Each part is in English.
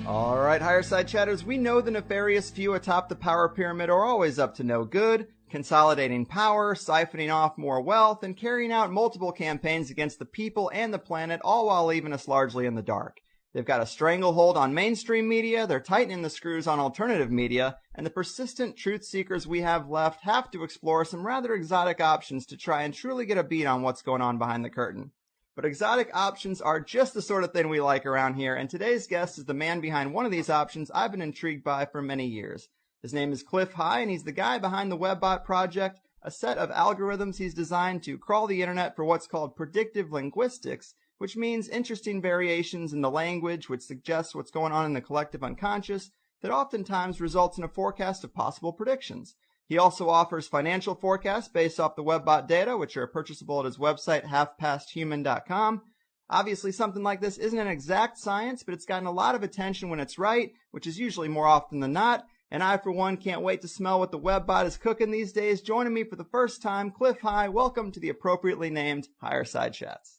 All right, higher side chatters, we know the nefarious few atop the power pyramid are always up to no good, consolidating power, siphoning off more wealth, and carrying out multiple campaigns against the people and the planet, all while leaving us largely in the dark. They've got a stranglehold on mainstream media, they're tightening the screws on alternative media, and the persistent truth seekers we have left have to explore some rather exotic options to try and truly get a beat on what's going on behind the curtain. But exotic options are just the sort of thing we like around here, and today's guest is the man behind one of these options I've been intrigued by for many years. His name is Clif, and he's the guy behind the WebBot project, a set of algorithms he's designed to crawl the internet for what's called predictive linguistics, which means interesting variations in the language which suggests what's going on in the collective unconscious that oftentimes results in a forecast of possible predictions. He also offers financial forecasts based off the WebBot data, which are purchasable at his website, halfpasthuman.com. Obviously, something like this isn't an exact science, but it's gotten a lot of attention when it's right, which is usually more often than not. And I, for one, can't wait to smell what the WebBot is cooking these days. Joining me for the first time, Clif, hi. Welcome to the appropriately named Higher Side Chats.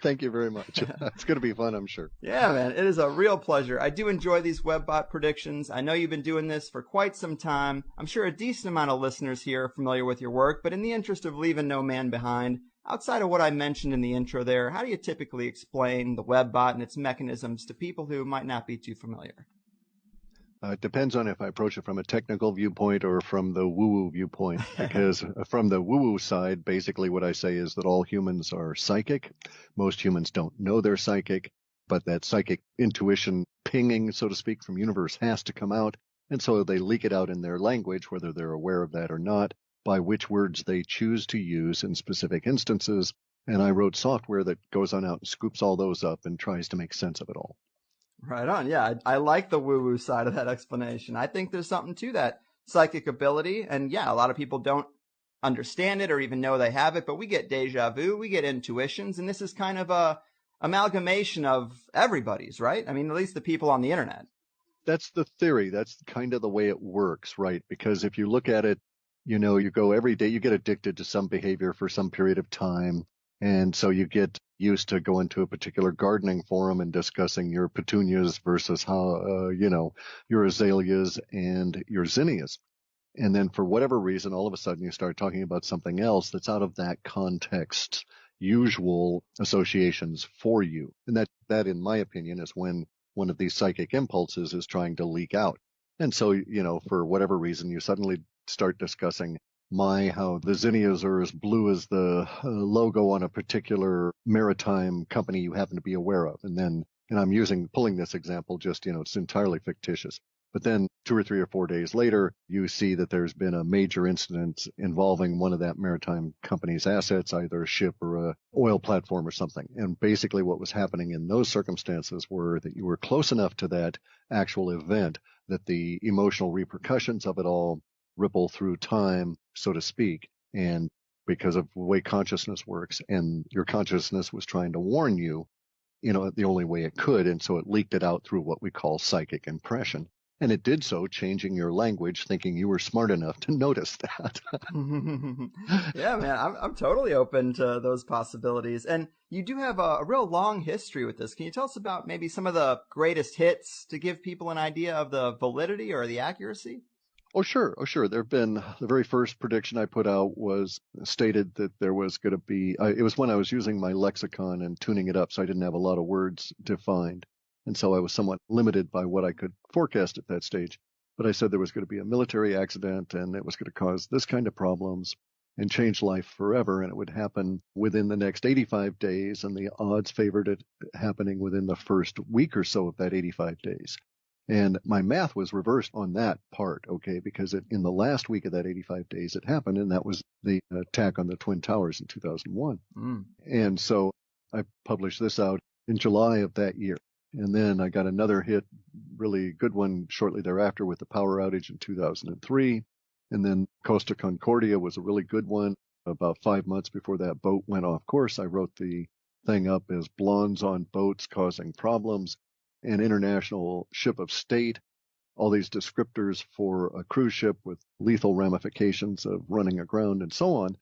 Thank you very much. It's going to be fun, I'm sure. Yeah, man, it is a real pleasure. I do enjoy these WebBot predictions. I know you've been doing this for quite some time. I'm sure a decent amount of listeners here are familiar with your work, but in the interest of leaving no man behind, outside of what I mentioned in the intro there, how do you typically explain the WebBot and its mechanisms to people who might not be too familiar? It depends on if I approach it from a technical viewpoint or from the woo-woo viewpoint, because from the woo-woo side, basically what I say is that all humans are psychic. Most humans don't know they're psychic, but that psychic intuition pinging, so to speak, from universe has to come out, and so they leak it out in their language, whether they're aware of that or not, by which words they choose to use in specific instances, and I wrote software that goes on out and scoops all those up and tries to make sense of it all. Right on. Yeah, I like the woo-woo side of that explanation. I think there's something to that psychic ability. And yeah, a lot of people don't understand it or even know they have it, but we get deja vu, we get intuitions, and this is kind of a amalgamation of everybody's, right? I mean, at least the people on the internet. That's the theory. That's kind of the way it works, right? Because if you look at it, you know, you go every day, you get addicted to some behavior for some period of time. And so you get used to going to a particular gardening forum and discussing your petunias versus how, your azaleas and your zinnias. And then for whatever reason, all of a sudden you start talking about something else that's out of that context's usual associations for you. And that, in my opinion, is when one of these psychic impulses is trying to leak out. And so, for whatever reason, you suddenly start discussing how the zinnias are as blue as the logo on a particular maritime company you happen to be aware of. And I'm pulling this example just, it's entirely fictitious. But then 2 or 3 or 4 days later, you see that there's been a major incident involving one of that maritime company's assets, either a ship or a oil platform or something. And basically what was happening in those circumstances were that you were close enough to that actual event that the emotional repercussions of it all ripple through time, so to speak, and because of the way consciousness works, and your consciousness was trying to warn you, the only way it could, and so it leaked it out through what we call psychic impression. And it did so, changing your language, thinking you were smart enough to notice that. Yeah, man, I'm totally open to those possibilities. And you do have a real long history with this. Can you tell us about maybe some of the greatest hits to give people an idea of the validity or the accuracy? Oh, sure. There have been, the very first prediction I put out was stated that there was going to be, it was when I was using my lexicon and tuning it up, so I didn't have a lot of words defined. And so I was somewhat limited by what I could forecast at that stage. But I said there was going to be a military accident and it was going to cause this kind of problems and change life forever. And it would happen within the next 85 days. And the odds favored it happening within the first week or so of that 85 days. And my math was reversed on that part, okay, because in the last week of that 85 days it happened, and that was the attack on the Twin Towers in 2001. And so I published this out in July of that year. And then I got another hit, really good one, shortly thereafter with the power outage in 2003. And then Costa Concordia was a really good one. About 5 months before that boat went off course, I wrote the thing up as Blondes on Boats Causing Problems, an international ship of state, all these descriptors for a cruise ship with lethal ramifications of running aground and so on.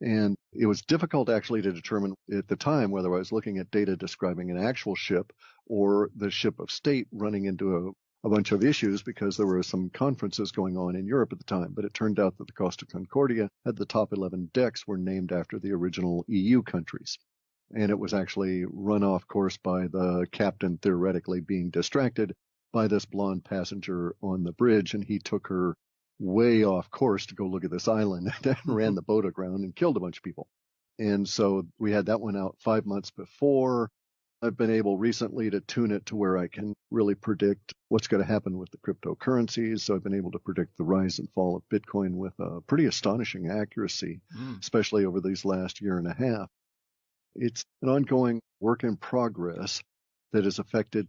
And it was difficult actually to determine at the time whether I was looking at data describing an actual ship or the ship of state running into a bunch of issues because there were some conferences going on in Europe at the time. But it turned out that the Costa Concordia had the top 11 decks were named after the original EU countries. And it was actually run off course by the captain theoretically being distracted by this blonde passenger on the bridge, and he took her way off course to go look at this island and ran the boat aground and killed a bunch of people. And so we had that one out 5 months before. I've been able recently to tune it to where I can really predict what's going to happen with the cryptocurrencies. So I've been able to predict the rise and fall of Bitcoin with a pretty astonishing accuracy, especially over these last year and a half. It's an ongoing work in progress that is affected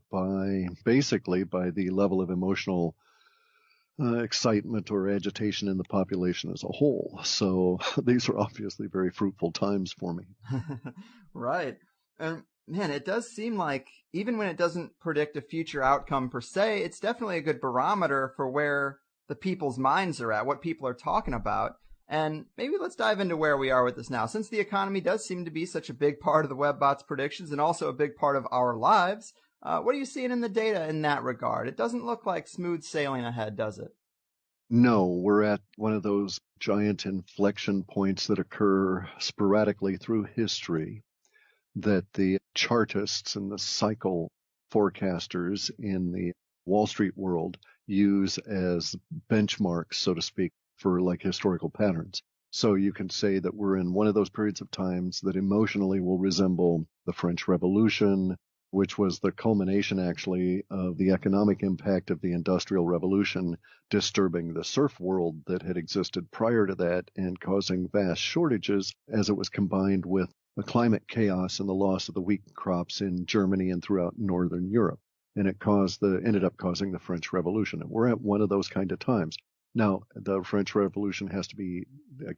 basically by the level of emotional excitement or agitation in the population as a whole. So these are obviously very fruitful times for me. Right. And man, it does seem like even when it doesn't predict a future outcome per se, it's definitely a good barometer for where the people's minds are at, what people are talking about. And maybe let's dive into where we are with this now. Since the economy does seem to be such a big part of the WebBot's predictions and also a big part of our lives, what are you seeing in the data in that regard? It doesn't look like smooth sailing ahead, does it? No, we're at one of those giant inflection points that occur sporadically through history that the chartists and the cycle forecasters in the Wall Street world use as benchmarks, so to speak, for like historical patterns. So you can say that we're in one of those periods of times that emotionally will resemble the French Revolution, which was the culmination actually of the economic impact of the Industrial Revolution disturbing the surf world that had existed prior to that and causing vast shortages as it was combined with the climate chaos and the loss of the wheat crops in Germany and throughout Northern Europe. And it ended up causing the French Revolution. And we're at one of those kind of times. Now, the French Revolution has to be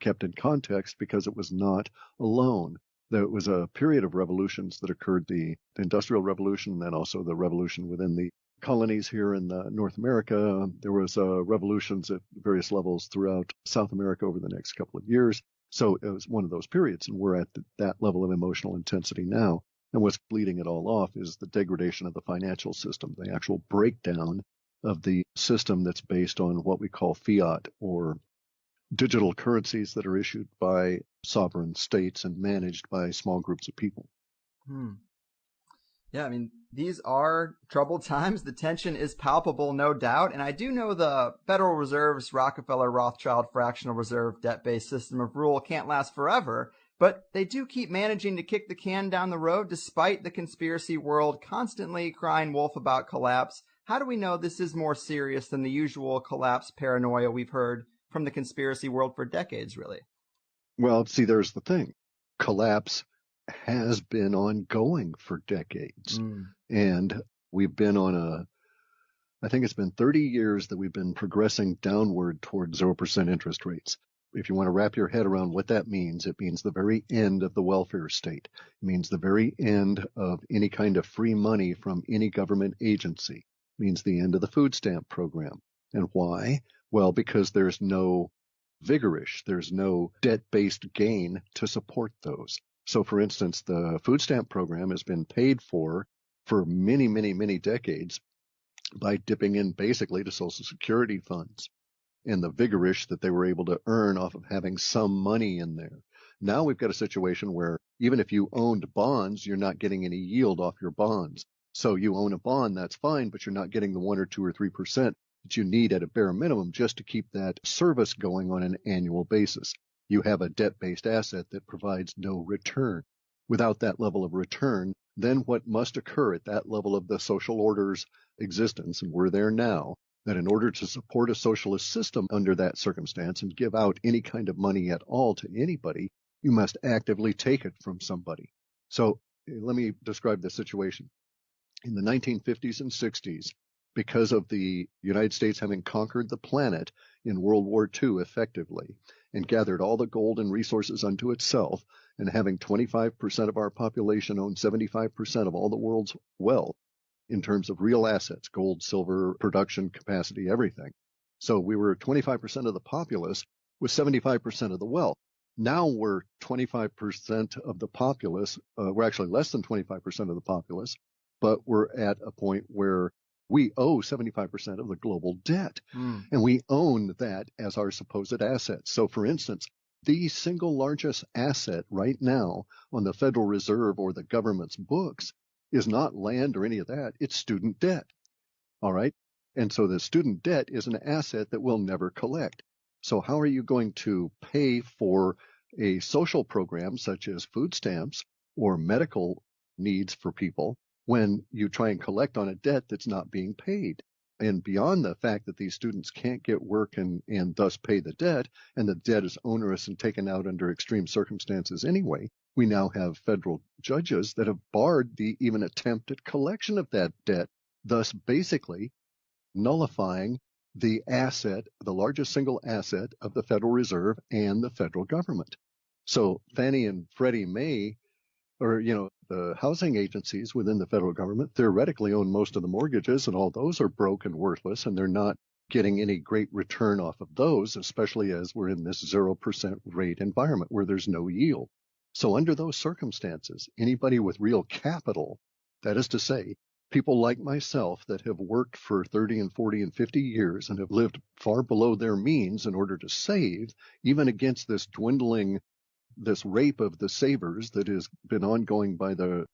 kept in context because it was not alone. There was a period of revolutions that occurred, the Industrial Revolution, and then also the revolution within the colonies here in North America. There was revolutions at various levels throughout South America over the next couple of years. So it was one of those periods, and we're at that level of emotional intensity now. And what's leading it all off is the degradation of the financial system, the actual breakdown of the system that's based on what we call fiat or digital currencies that are issued by sovereign states and managed by small groups of people. Yeah, I mean, these are troubled times. The tension is palpable, no doubt. And I do know the Federal Reserve's Rockefeller Rothschild fractional reserve debt-based system of rule can't last forever, but they do keep managing to kick the can down the road despite the conspiracy world constantly crying wolf about collapse. How do we know this is more serious than the usual collapse paranoia we've heard from the conspiracy world for decades, really? Well, see, there's the thing. Collapse has been ongoing for decades. And we've been I think it's been 30 years that we've been progressing downward toward 0% interest rates. If you want to wrap your head around what that means, it means the very end of the welfare state. It means the very end of any kind of free money from any government agency. It means the end of the food stamp program. And why? Well, because there's no there's no debt-based gain to support those. So, for instance, the food stamp program has been paid for many, many, many decades by dipping in basically to Social Security funds and the vigorish that they were able to earn off of having some money in there. Now we've got a situation where even if you owned bonds, you're not getting any yield off your bonds. So you own a bond, that's fine, but you're not getting the 1 or 2 or 3% that you need at a bare minimum just to keep that service going on an annual basis. You have a debt-based asset that provides no return. Without that level of return, then what must occur at that level of the social order's existence, and we're there now, that in order to support a socialist system under that circumstance and give out any kind of money at all to anybody, you must actively take it from somebody. So let me describe the situation. In the 1950s and 60s, because of the United States having conquered the planet in World War II effectively and gathered all the gold and resources unto itself, and having 25% of our population own 75% of all the world's wealth in terms of real assets, gold, silver, production capacity, everything. So we were 25% of the populace with 75% of the wealth. Now we're 25% of the populace. We're actually less than 25% of the populace but we're at a point where we owe 75% of the global debt, and we own that as our supposed assets. So, for instance, the single largest asset right now on the Federal Reserve or the government's books is not land or any of that. It's student debt. All right. And so the student debt is an asset that we'll never collect. So how are you going to pay for a social program such as food stamps or medical needs for people when you try and collect on a debt that's not being paid? And beyond the fact that these students can't get work and thus pay the debt, and the debt is onerous and taken out under extreme circumstances anyway, we now have federal judges that have barred the even attempted collection of that debt, thus basically nullifying the asset, the largest single asset of the Federal Reserve and the federal government. So Fannie and Freddie Mae, or, the housing agencies within the federal government theoretically own most of the mortgages, and all those are broke and worthless, and they're not getting any great return off of those, especially as we're in this 0% rate environment where there's no yield. So under those circumstances, anybody with real capital, that is to say, people like myself that have worked for 30 and 40 and 50 years and have lived far below their means in order to save, even against this dwindling, this rape of the savers that has been ongoing by the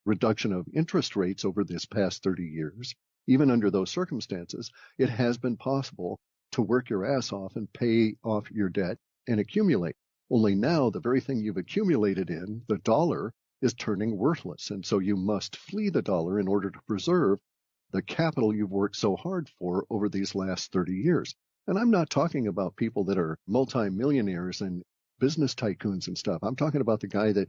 reduction of interest rates over this past 30 years, even under those circumstances, it has been possible to work your ass off and pay off your debt and accumulate. Only now the very thing you've accumulated in, the dollar, is turning worthless. And so you must flee the dollar in order to preserve the capital you've worked so hard for over these last 30 years. And I'm not talking about people that are multimillionaires and business tycoons and stuff. I'm talking about the guy that,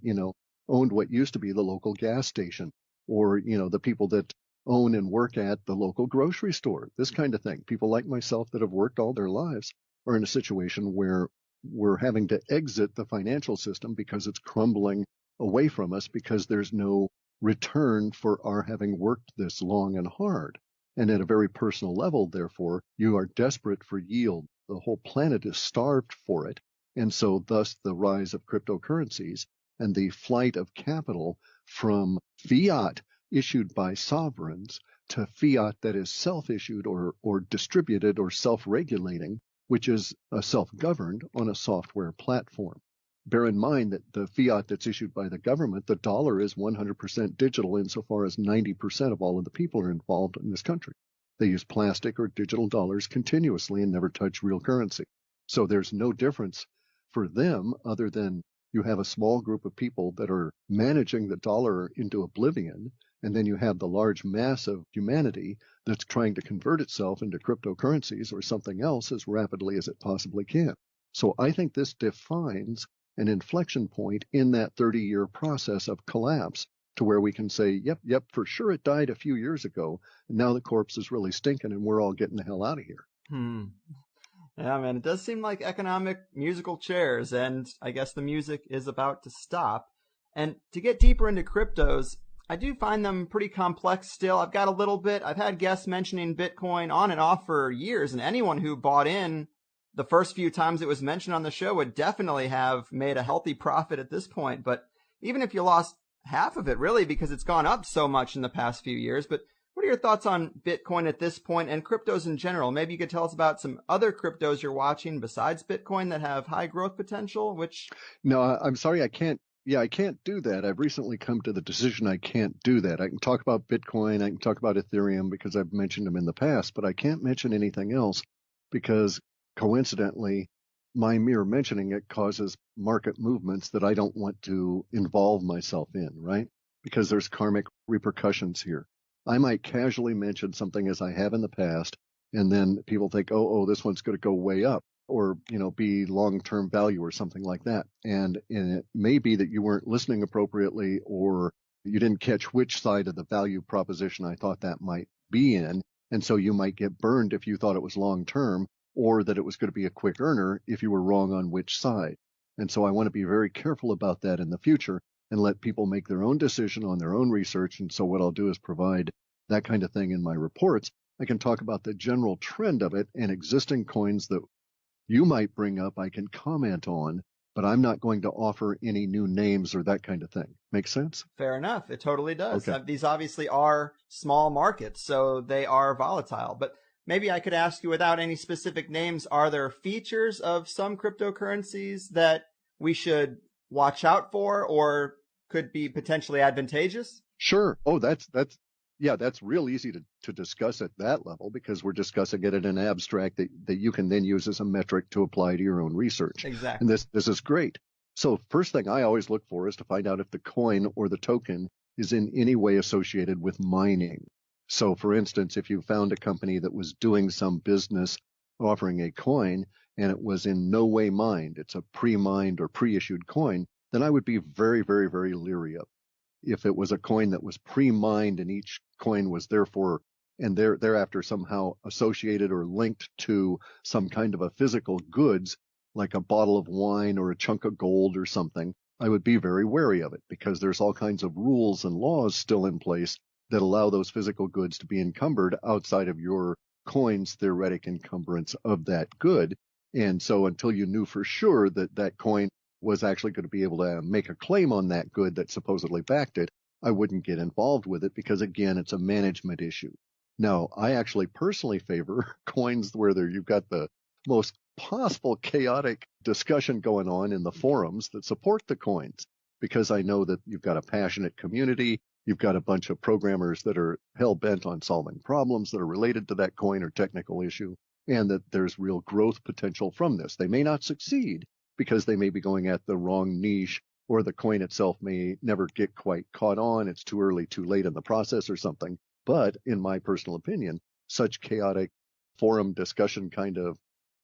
owned what used to be the local gas station, or, the people that own and work at the local grocery store, this kind of thing. People like myself that have worked all their lives are in a situation where we're having to exit the financial system because it's crumbling away from us because there's no return for our having worked this long and hard. And at a very personal level, therefore, you are desperate for yield. The whole planet is starved for it. And so thus the rise of cryptocurrencies and the flight of capital from fiat issued by sovereigns to fiat that is self-issued or distributed or self-regulating, which is self-governed on a software platform. Bear in mind that the fiat that's issued by the government, the dollar, is 100% digital insofar as 90% of all of the people are involved in this country. They use plastic or digital dollars continuously and never touch real currency. So there's no difference for them other than you have a small group of people that are managing the dollar into oblivion, and then you have the large mass of humanity that's trying to convert itself into cryptocurrencies or something else as rapidly as it possibly can. So I think this defines an inflection point in that 30-year process of collapse to where we can say, yep, for sure it died a few years ago, and now the corpse is really stinking and we're all getting the hell out of here. Yeah, man, it does seem like economic musical chairs, and I guess the music is about to stop. And to get deeper into cryptos, I do find them pretty complex still. I've got a little bit. I've had guests mentioning Bitcoin on and off for years, and anyone who bought in the first few times it was mentioned on the show would definitely have made a healthy profit at this point. But even if you lost half of it, really, because it's gone up so much in the past few years. But what are your thoughts on Bitcoin at this point and cryptos in general? Maybe you could tell us about some other cryptos you're watching besides Bitcoin that have high growth potential, which... No, I'm sorry, I can't. Yeah, I can't do that. I've recently come to the decision I can't do that. I can talk about Bitcoin, I can talk about Ethereum because I've mentioned them in the past, but I can't mention anything else because coincidentally, my mere mentioning it causes market movements that I don't want to involve myself in, right? Because there's karmic repercussions here. I might casually mention something as I have in the past, and then people think, oh, this one's going to go way up, or, be long-term value or something like that. And it may be that you weren't listening appropriately, or you didn't catch which side of the value proposition I thought that might be in. And so you might get burned if you thought it was long-term, or that it was going to be a quick earner if you were wrong on which side. And so I want to be very careful about that in the future and let people make their own decision on their own research. And so what I'll do is provide that kind of thing in my reports. I can talk about the general trend of it, and existing coins that you might bring up I can comment on, but I'm not going to offer any new names or that kind of thing. Make sense? Fair enough. It totally does. Okay. These obviously are small markets, so they are volatile. But maybe I could ask you, without any specific names, are there features of some cryptocurrencies that we should watch out for or could be potentially advantageous? Sure. Oh, that's real easy to discuss at that level because we're discussing it in an abstract that you can then use as a metric to apply to your own research. Exactly. And this is great. So first thing I always look for is to find out if the coin or the token is in any way associated with mining. So for instance, if you found a company that was doing some business offering a coin and it was in no way mined, it's a pre-mined or pre-issued coin, then I would be very, very, very leery of it. If it was a coin that was pre-mined and each coin was therefore and thereafter somehow associated or linked to some kind of a physical goods, like a bottle of wine or a chunk of gold or something, I would be very wary of it because there's all kinds of rules and laws still in place that allow those physical goods to be encumbered outside of your coin's theoretic encumbrance of that good. And so until you knew for sure that that coin was actually going to be able to make a claim on that good that supposedly backed it, I wouldn't get involved with it because, again, it's a management issue. Now, I actually personally favor coins where you've got the most possible chaotic discussion going on in the forums that support the coins because I know that you've got a passionate community, you've got a bunch of programmers that are hell-bent on solving problems that are related to that coin or technical issue, and that there's real growth potential from this. They may not succeed, because they may be going at the wrong niche or the coin itself may never get quite caught on. It's too early, too late in the process or something. But in my personal opinion, such chaotic forum discussion kind of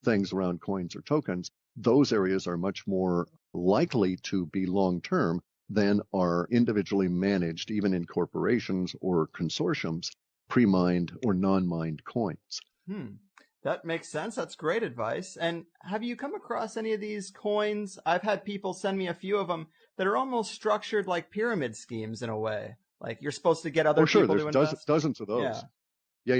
things around coins or tokens, those areas are much more likely to be long-term than are individually managed, even in corporations or consortiums, pre-mined or non-mined coins. That makes sense. That's great advice. And have you come across any of these coins? I've had people send me a few of them that are almost structured like pyramid schemes in a way. Like you're supposed to get other people to invest. There's dozens of those. Yeah.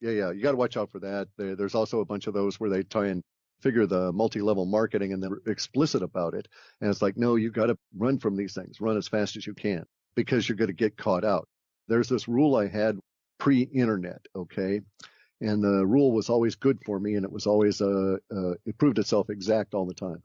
You got to watch out for that. There's also a bunch of those where they try and figure the multi-level marketing and they're explicit about it. And it's like, no, you got to run from these things. Run as fast as you can because you're going to get caught out. There's this rule I had pre-internet, okay? And the rule was always good for me, and it was always it proved itself exact all the time.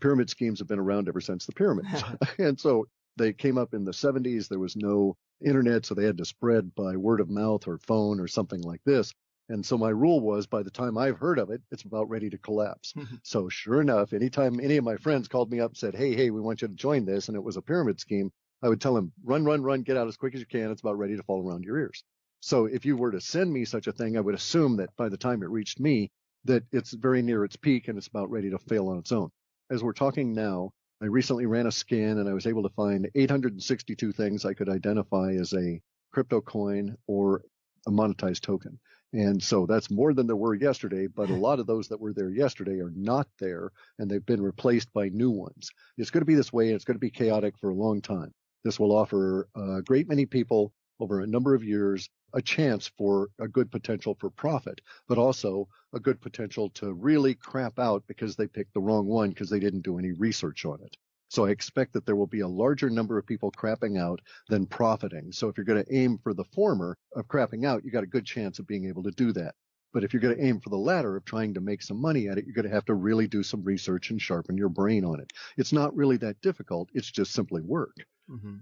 Pyramid schemes have been around ever since the pyramids, and so they came up in the 70s. There was no internet, so they had to spread by word of mouth or phone or something like this. And so my rule was, by the time I've heard of it, it's about ready to collapse. So sure enough, anytime any of my friends called me up and said, hey, we want you to join this, and it was a pyramid scheme, I would tell them, run, get out as quick as you can. It's about ready to fall around your ears. So if you were to send me such a thing, I would assume that by the time it reached me, that it's very near its peak and it's about ready to fail on its own. As we're talking now, I recently ran a scan and I was able to find 862 things I could identify as a crypto coin or a monetized token. And so that's more than there were yesterday, but a lot of those that were there yesterday are not there, and they've been replaced by new ones. It's going to be this way, and it's going to be chaotic for a long time. This will offer a great many people over a number of years a chance for a good potential for profit, but also a good potential to really crap out because they picked the wrong one because they didn't do any research on it. So I expect that there will be a larger number of people crapping out than profiting. So if you're going to aim for the former of crapping out, you got a good chance of being able to do that. But if you're going to aim for the latter of trying to make some money at it, you're going to have to really do some research and sharpen your brain on it. It's not really that difficult. It's just simply work. Mm-hmm.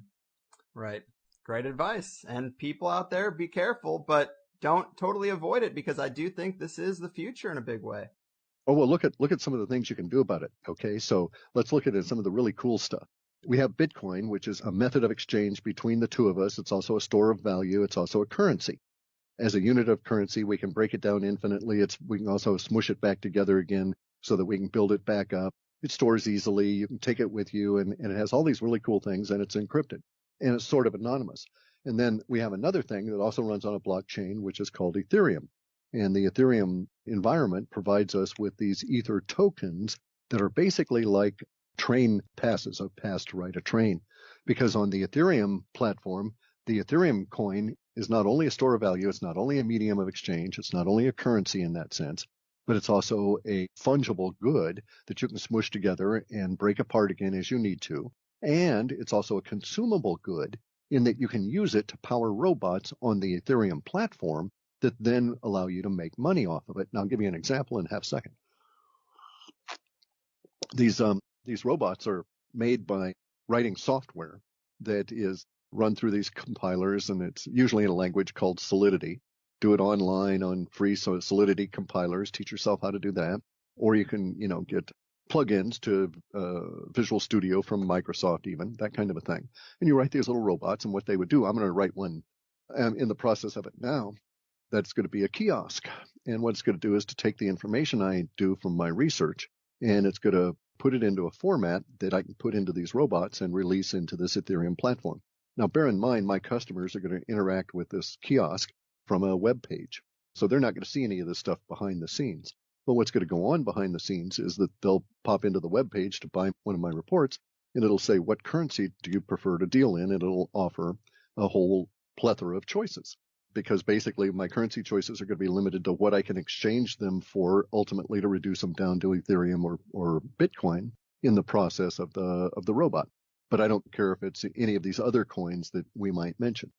Right. Great advice. And people out there, be careful, but don't totally avoid it because I do think this is the future in a big way. Oh, well, look at some of the things you can do about it. Okay, so let's look at some of the really cool stuff. We have Bitcoin, which is a method of exchange between the two of us. It's also a store of value. It's also a currency. As a unit of currency, we can break it down infinitely. We can also smush it back together again so that we can build it back up. It stores easily. You can take it with you, and it has all these really cool things, and it's encrypted. And it's sort of anonymous. And then we have another thing that also runs on a blockchain, which is called Ethereum. And the Ethereum environment provides us with these Ether tokens that are basically like train passes, a pass to ride a train. Because on the Ethereum platform, the Ethereum coin is not only a store of value, it's not only a medium of exchange, it's not only a currency in that sense, but it's also a fungible good that you can smush together and break apart again as you need to. And it's also a consumable good in that you can use it to power robots on the Ethereum platform that then allow you to make money off of it. Now, I'll give you an example in half a second. These robots are made by writing software that is run through these compilers, and it's usually in a language called Solidity. Do it online on free Solidity compilers. Teach yourself how to do that. Or you can, get plugins to Visual Studio from Microsoft even, that kind of a thing. And you write these little robots, and what they would do, I'm going to write one in the process of it now. That's going to be a kiosk. And what it's going to do is to take the information I do from my research, and it's going to put it into a format that I can put into these robots and release into this Ethereum platform. Now, bear in mind, my customers are going to interact with this kiosk from a web page. So they're not going to see any of this stuff behind the scenes. But what's going to go on behind the scenes is that they'll pop into the web page to buy one of my reports, and it'll say, what currency do you prefer to deal in? And it'll offer a whole plethora of choices, because basically my currency choices are going to be limited to what I can exchange them for, ultimately to reduce them down to Ethereum or Bitcoin in the process of the robot. But I don't care if it's any of these other coins that we might mention,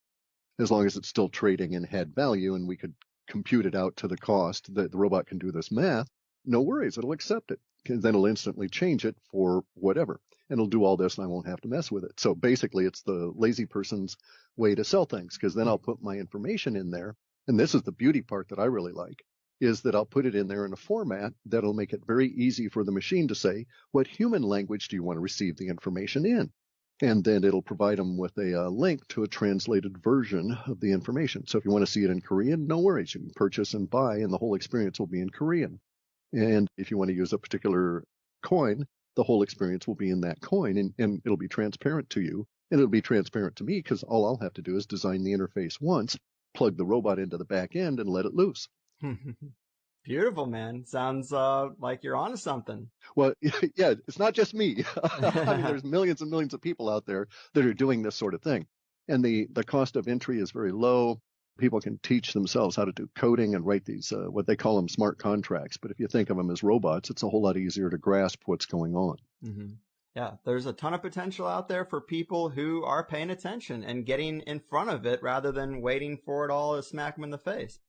as long as it's still trading and had value and we could compute it out to the cost that the robot can do this math. No worries, it'll accept it. Then it'll instantly change it for whatever. And it'll do all this and I won't have to mess with it. So basically it's the lazy person's way to sell things, because then I'll put my information in there. And this is the beauty part that I really like, is that I'll put it in there in a format that'll make it very easy for the machine to say, what human language do you want to receive the information in? And then it'll provide them with a link to a translated version of the information. So if you want to see it in Korean, no worries. You can purchase and buy, and the whole experience will be in Korean. And if you want to use a particular coin, the whole experience will be in that coin, and it'll be transparent to you. And it'll be transparent to me, because all I'll have to do is design the interface once, plug the robot into the back end, and let it loose. Beautiful, man. Sounds like you're onto something. Well, yeah, it's not just me. I mean, there's millions and millions of people out there that are doing this sort of thing. And the cost of entry is very low. People can teach themselves how to do coding and write these, what they call them, smart contracts. But if you think of them as robots, it's a whole lot easier to grasp what's going on. Mm-hmm. Yeah, there's a ton of potential out there for people who are paying attention and getting in front of it rather than waiting for it all to smack them in the face.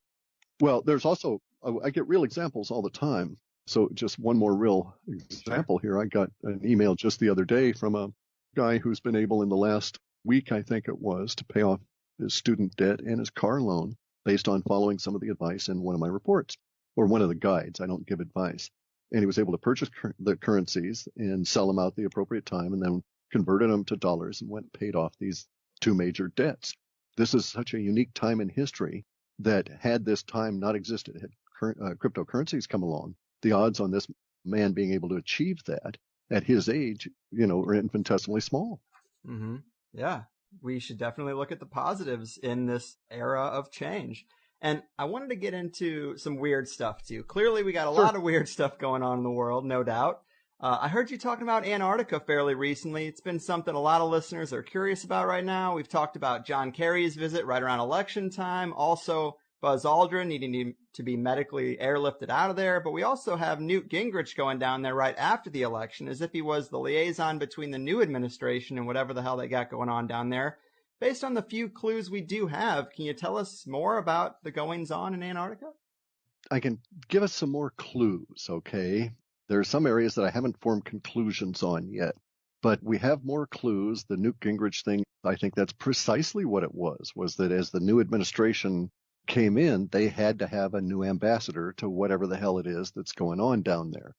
Well, there's also, I get real examples all the time. So just one more real example here. I got an email just the other day from a guy who's been able in the last week, I think it was, to pay off his student debt and his car loan based on following some of the advice in one of my reports, or one of the guides. I don't give advice. And he was able to purchase the currencies and sell them out the appropriate time, and then converted them to dollars and went and paid off these two major debts. This is such a unique time in history that had this time not existed, had cryptocurrencies come along, the odds on this man being able to achieve that at his age, are infinitesimally small. Mm-hmm. Yeah, we should definitely look at the positives in this era of change. And I wanted to get into some weird stuff too. Clearly, we got a lot of weird stuff going on in the world, no doubt. I heard you talking about Antarctica fairly recently. It's been something a lot of listeners are curious about right now. We've talked about John Kerry's visit right around election time. Also, Buzz Aldrin needing to be medically airlifted out of there. But we also have Newt Gingrich going down there right after the election, as if he was the liaison between the new administration and whatever the hell they got going on down there. Based on the few clues we do have, can you tell us more about the goings-on in Antarctica? I can give us some more clues, okay? There are some areas that I haven't formed conclusions on yet, but we have more clues. The Newt Gingrich thing, I think that's precisely what it was that as the new administration came in, they had to have a new ambassador to whatever the hell it is that's going on down there.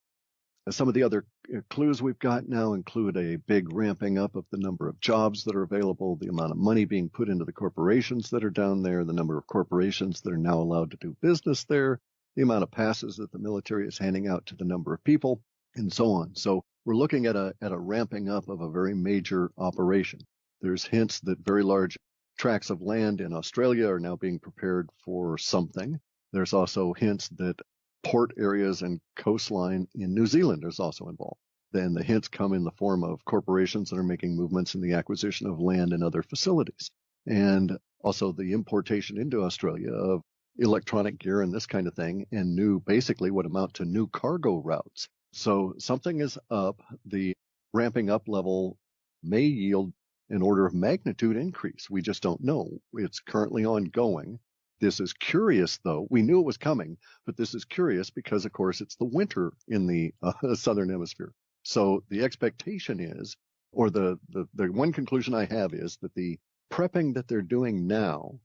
And some of the other clues we've got now include a big ramping up of the number of jobs that are available, the amount of money being put into the corporations that are down there, the number of corporations that are now allowed to do business there, the amount of passes that the military is handing out to the number of people, and so on. So we're looking at a ramping up of a very major operation. There's hints that very large tracts of land in Australia are now being prepared for something. There's also hints that port areas and coastline in New Zealand is also involved. Then the hints come in the form of corporations that are making movements in the acquisition of land and other facilities. And also the importation into Australia of electronic gear and this kind of thing, and basically what amount to new cargo routes. So something is up. The ramping up level may yield an order of magnitude increase. We just don't know. It's currently ongoing. This is curious, though. We knew it was coming, but this is curious because, of course, it's the winter in the southern hemisphere. So the expectation is, or the one conclusion I have is that the prepping that they're doing now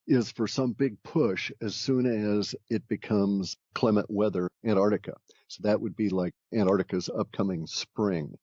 is for some big push as soon as it becomes clement weather Antarctica. So that would be like Antarctica's upcoming spring.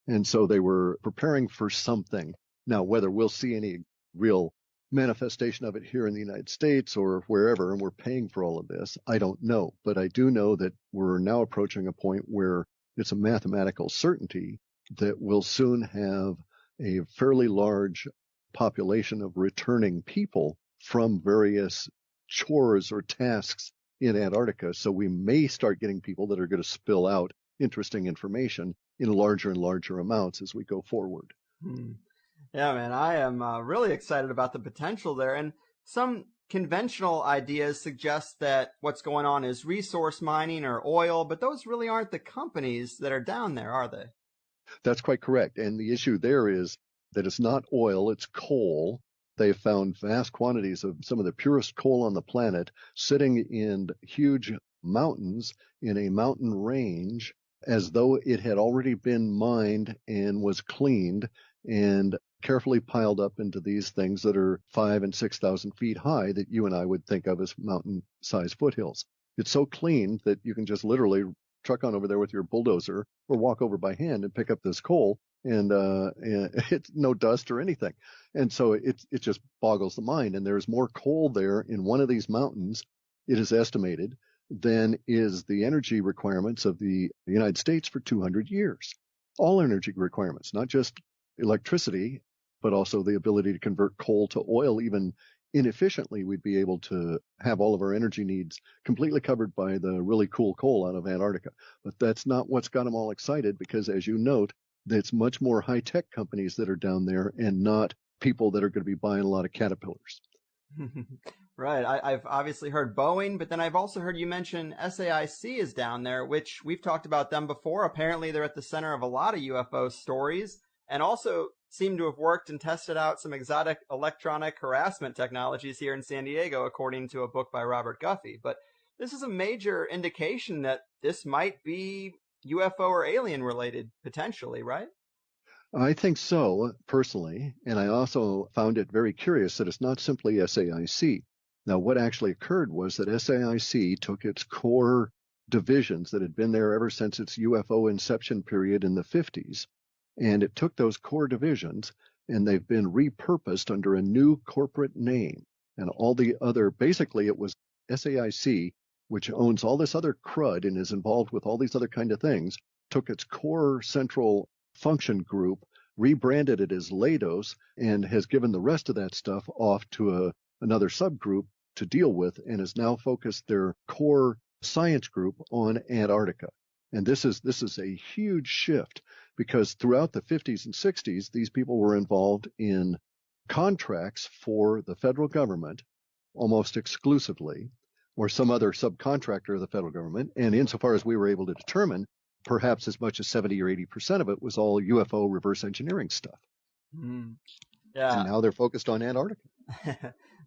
And so they were preparing for something. Now, whether we'll see any real manifestation of it here in the United States or wherever, and we're paying for all of this, I don't know. But I do know that we're now approaching a point where it's a mathematical certainty that we'll soon have a fairly large population of returning people from various chores or tasks in Antarctica. So we may start getting people that are going to spill out interesting information in larger and larger amounts as we go forward. Yeah, man, I am really excited about the potential there. And some conventional ideas suggest that what's going on is resource mining or oil, but those really aren't the companies that are down there, are they? That's quite correct. And the issue there is that it's not oil, it's coal. They found vast quantities of some of the purest coal on the planet sitting in huge mountains in a mountain range as though it had already been mined and was cleaned and carefully piled up into these things that are 5,000 and 6,000 feet high that you and I would think of as mountain-sized foothills. It's so clean that you can just literally truck on over there with your bulldozer or walk over by hand and pick up this coal, and it's no dust or anything. And so it just boggles the mind. And there's more coal there in one of these mountains, it is estimated, than is the energy requirements of the United States for 200 years. All energy requirements, not just electricity, but also the ability to convert coal to oil. Even inefficiently, we'd be able to have all of our energy needs completely covered by the really cool coal out of Antarctica. But that's not what's got them all excited, because as you note, it's much more high-tech companies that are down there and not people that are going to be buying a lot of Caterpillars. Right. I've obviously heard Boeing, but then I've also heard you mention SAIC is down there, which we've talked about them before. Apparently they're at the center of a lot of UFO stories, and also seem to have worked and tested out some exotic electronic harassment technologies here in San Diego, according to a book by Robert Guffey. But this is a major indication that this might be UFO or alien related, potentially, right? I think so, personally, and I also found it very curious that it's not simply SAIC. Now, what actually occurred was that SAIC took its core divisions that had been there ever since its UFO inception period in the 50s, and it took those core divisions, and they've been repurposed under a new corporate name. And all the other, basically it was SAIC, which owns all this other crud and is involved with all these other kind of things, took its core central function group, rebranded it as Leidos, and has given the rest of that stuff off to another subgroup to deal with, and has now focused their core science group on Antarctica. And this is a huge shift, because throughout the 50s and 60s, these people were involved in contracts for the federal government almost exclusively, or some other subcontractor of the federal government. And insofar as we were able to determine, perhaps as much as 70 or 80% of it was all UFO reverse engineering stuff. Yeah. And now they're focused on Antarctica.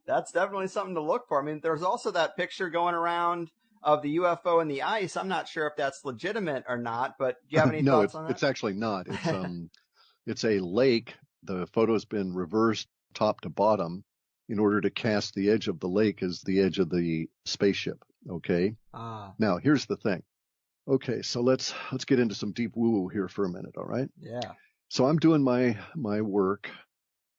That's definitely something to look for. I mean, there's also that picture going around of the UFO in the ice. I'm not sure if that's legitimate or not, but do you have any thoughts on that? No, it's actually not. It's a lake. The photo's been reversed top to bottom in order to cast the edge of the lake as the edge of the spaceship. Okay. Now here's the thing. Okay, so let's get into some deep woo-woo here for a minute, all right? Yeah. So I'm doing my work,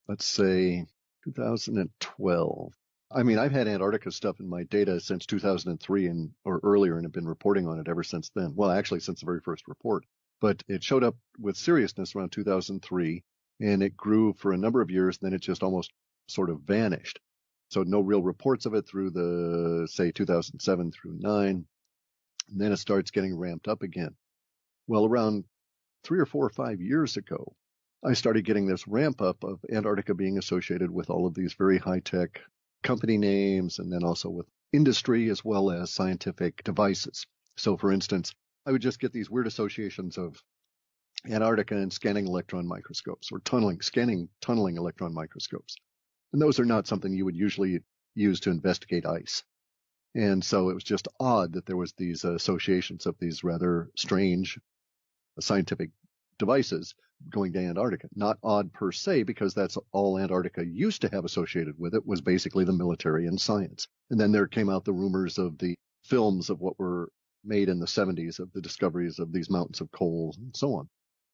let's say 2012. I mean, I've had Antarctica stuff in my data since 2003 or earlier, and have been reporting on it ever since then. Well, actually, since the very first report. But it showed up with seriousness around 2003, and it grew for a number of years, and then it just almost sort of vanished. So no real reports of it through the, say, 2007 through 9. And then it starts getting ramped up again. Well, around 3 or 4 or 5 years ago, I started getting this ramp up of Antarctica being associated with all of these very high-tech company names, and then also with industry as well as scientific devices. So, for instance, I would just get these weird associations of Antarctica and scanning electron microscopes, or scanning tunneling electron microscopes. And those are not something you would usually use to investigate ice. And so it was just odd that there was these associations of these rather strange scientific devices going to Antarctica. Not odd per se, because that's all Antarctica used to have associated with it, was basically the military and science. And then there came out the rumors of the films of what were made in the 70s of the discoveries of these mountains of coal and so on.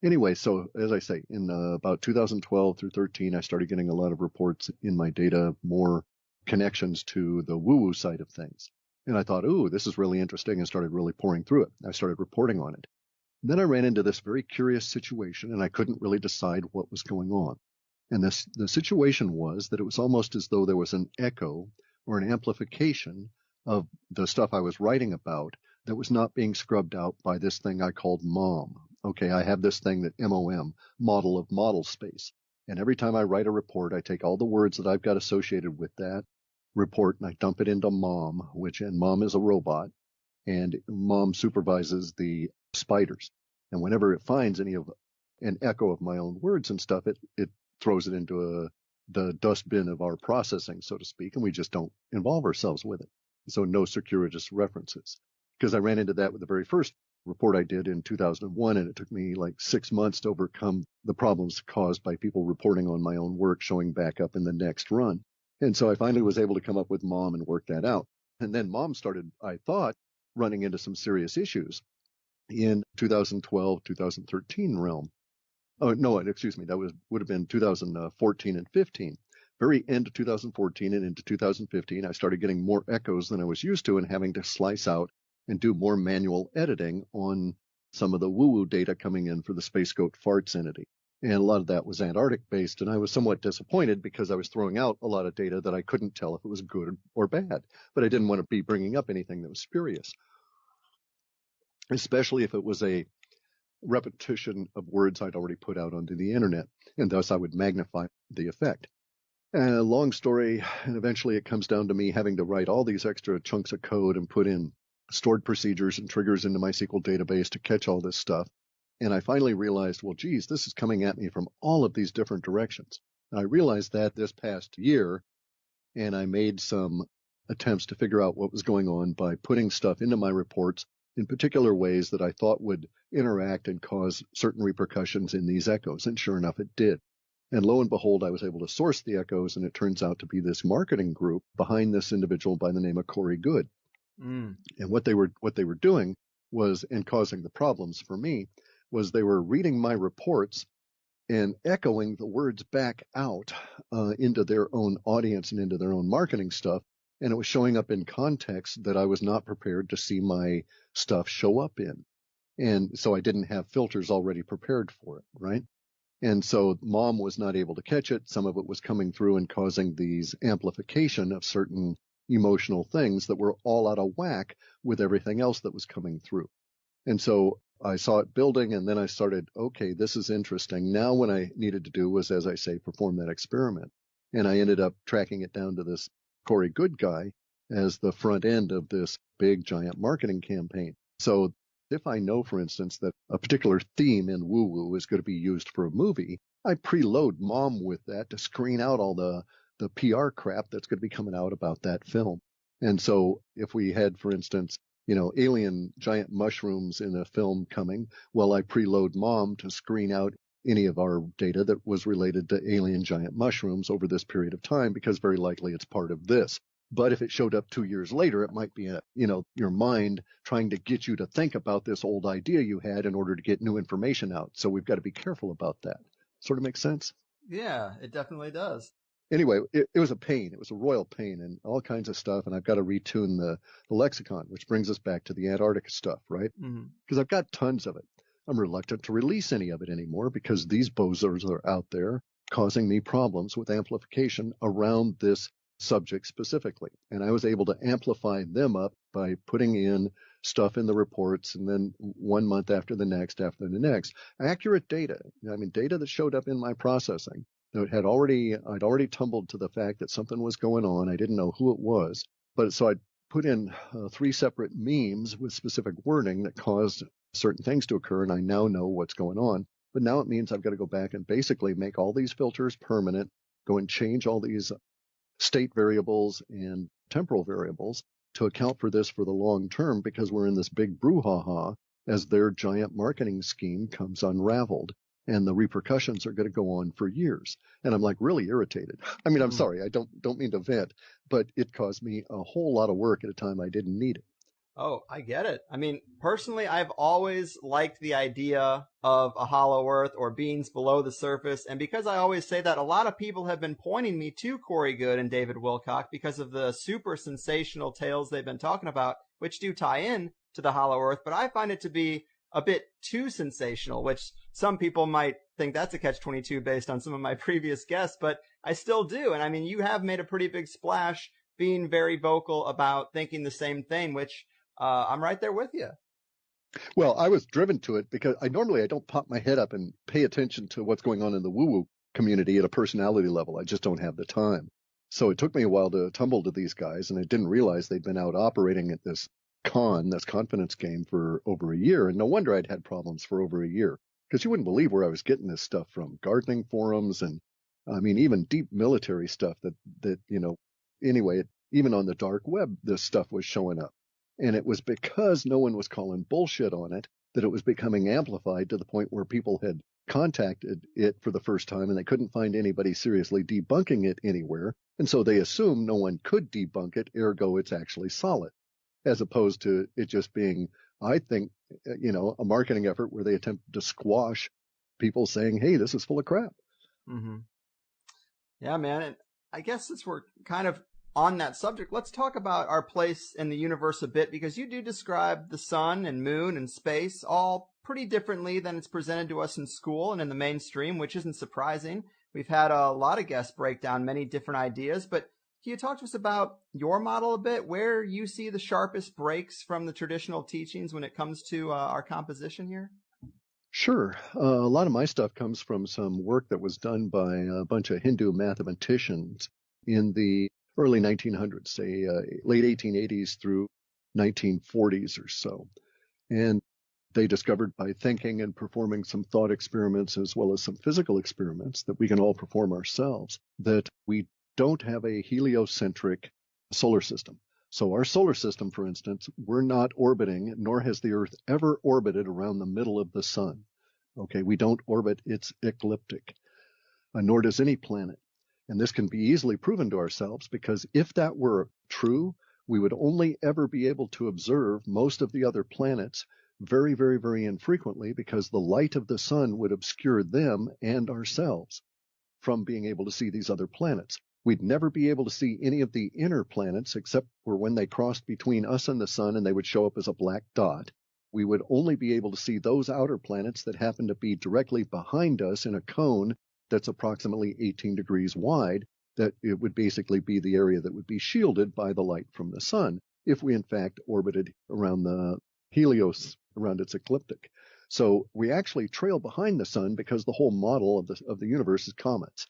Anyway, so as I say, in about 2012 through 13, I started getting a lot of reports in my data, more connections to the woo-woo side of things. And I thought, ooh, this is really interesting, and started really pouring through it. I started reporting on it. And then I ran into this very curious situation, and I couldn't really decide what was going on. And the situation was that it was almost as though there was an echo or an amplification of the stuff I was writing about that was not being scrubbed out by this thing I called MOM. Okay, I have this thing that MOM, model of model space. And every time I write a report, I take all the words that I've got associated with that report and I dump it into MOM, and MOM is a robot, and MOM supervises the spiders. And whenever it finds an echo of my own words and stuff, it throws it into the dustbin of our processing, so to speak, and we just don't involve ourselves with it. So no circuitous references. Because I ran into that with the very first report I did in 2001, and it took me like 6 months to overcome the problems caused by people reporting on my own work showing back up in the next run. And so I finally was able to come up with MOM and work that out. And then MOM started, I thought, running into some serious issues in 2012, 2013 realm. Oh, no, excuse me, that would have been 2014 and 15. Very end of 2014 and into 2015, I started getting more echoes than I was used to and having to slice out and do more manual editing on some of the woo-woo data coming in for the Space Goat Farts entity. And a lot of that was Antarctic-based, and I was somewhat disappointed because I was throwing out a lot of data that I couldn't tell if it was good or bad. But I didn't want to be bringing up anything that was spurious, especially if it was a repetition of words I'd already put out onto the internet, and thus I would magnify the effect. And long story, and eventually it comes down to me having to write all these extra chunks of code and put in stored procedures and triggers into my SQL database to catch all this stuff. And I finally realized, well, geez, this is coming at me from all of these different directions. And I realized that this past year, and I made some attempts to figure out what was going on by putting stuff into my reports in particular ways that I thought would interact and cause certain repercussions in these echoes. And sure enough, it did. And lo and behold, I was able to source the echoes, and it turns out to be this marketing group behind this individual by the name of Corey Good. And what they were doing was, and causing the problems for me, was they were reading my reports and echoing the words back out into their own audience and into their own marketing stuff. And it was showing up in context that I was not prepared to see my stuff show up in. And so I didn't have filters already prepared for it, right? And so MOM was not able to catch it. Some of it was coming through and causing these amplification of certain emotional things that were all out of whack with everything else that was coming through. And so I saw it building, and then I started, okay, this is interesting. Now what I needed to do was, as I say, perform that experiment. And I ended up tracking it down to this Corey Good guy as the front end of this big giant marketing campaign. So if I know, for instance, that a particular theme in woo-woo is going to be used for a movie, I preload MOM with that to screen out all the PR crap that's going to be coming out about that film. And so if we had, for instance, alien giant mushrooms in a film coming, well, I preload MOM to screen out any of our data that was related to alien giant mushrooms over this period of time, because very likely it's part of this. But if it showed up 2 years later, it might be your mind trying to get you to think about this old idea you had in order to get new information out. So we've got to be careful about that. Sort of makes sense? Yeah, it definitely does. Anyway, it was a pain. It was a royal pain and all kinds of stuff. And I've got to retune the lexicon, which brings us back to the Antarctica stuff, right? Because I've got tons of it. I'm reluctant to release any of it anymore because these bozos are out there causing me problems with amplification around this subject specifically. And I was able to amplify them up by putting in stuff in the reports, and then 1 month after the next, accurate data. I mean, data that showed up in my processing. I'd already tumbled to the fact that something was going on. I didn't know who it was, but so I put in 3 separate memes with specific wording that caused certain things to occur, and I now know what's going on. But now it means I've got to go back and basically make all these filters permanent, go and change all these state variables and temporal variables to account for this for the long term, because we're in this big brouhaha as their giant marketing scheme comes unraveled, and the repercussions are going to go on for years. And I'm like really irritated. I mean, I'm sorry, I don't mean to vent, but it caused me a whole lot of work at a time I didn't need it. Oh, I get it. I mean, personally, I've always liked the idea of a hollow earth or beings below the surface. And because I always say that, a lot of people have been pointing me to Corey Goode and David Wilcock because of the super sensational tales they've been talking about, which do tie in to the hollow earth. But I find it to be a bit too sensational, which some people might think that's a catch-22 based on some of my previous guests, but I still do. And I mean, you have made a pretty big splash being very vocal about thinking the same thing, which I'm right there with you. Well, I was driven to it because I don't pop my head up and pay attention to what's going on in the woo-woo community at a personality level. I just don't have the time. So it took me a while to tumble to these guys, and I didn't realize they'd been out operating at this confidence game for over a year. And no wonder I'd had problems for over a year, because you wouldn't believe where I was getting this stuff from. Gardening forums and, I mean, even deep military stuff that anyway, even on the dark web, this stuff was showing up. And it was because no one was calling bullshit on it that it was becoming amplified to the point where people had contacted it for the first time and they couldn't find anybody seriously debunking it anywhere. And so they assumed no one could debunk it, ergo it's actually solid, as opposed to it just being, I think, a marketing effort where they attempted to squash people saying, hey, this is full of crap. Mm-hmm. Yeah, man. And I guess since we're kind of on that subject, let's talk about our place in the universe a bit, because you do describe the sun and moon and space all pretty differently than it's presented to us in school and in the mainstream, which isn't surprising. We've had a lot of guests break down many different ideas, but can you talk to us about your model a bit, where you see the sharpest breaks from the traditional teachings when it comes to our composition here? Sure. A lot of my stuff comes from some work that was done by a bunch of Hindu mathematicians in the early 1900s, say late 1880s through 1940s or so. And they discovered by thinking and performing some thought experiments as well as some physical experiments that we can all perform ourselves, that we don't have a heliocentric solar system. So our solar system, for instance, we're not orbiting, nor has the Earth ever orbited around the middle of the sun. Okay, we don't orbit, it's ecliptic, nor does any planet. And this can be easily proven to ourselves, because if that were true, we would only ever be able to observe most of the other planets very, very, very infrequently, because the light of the sun would obscure them and ourselves from being able to see these other planets. We'd never be able to see any of the inner planets except for when they crossed between us and the sun and they would show up as a black dot. We would only be able to see those outer planets that happen to be directly behind us in a cone that's approximately 18 degrees wide, that it would basically be the area that would be shielded by the light from the sun if we in fact orbited around the helios, around its ecliptic. So we actually trail behind the sun because the whole model of the universe is comets.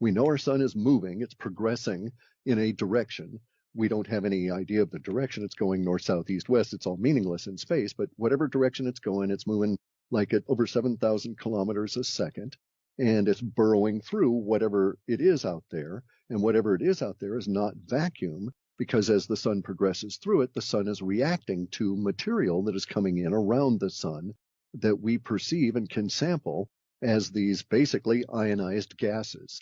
We know our sun is moving, it's progressing in a direction. We don't have any idea of the direction it's going, north, south, east, west. It's all meaningless in space, but whatever direction it's going, it's moving like at over 7,000 kilometers a second. And it's burrowing through whatever it is out there. And whatever it is out there is not vacuum, because as the sun progresses through it, the sun is reacting to material that is coming in around the sun that we perceive and can sample as these basically ionized gases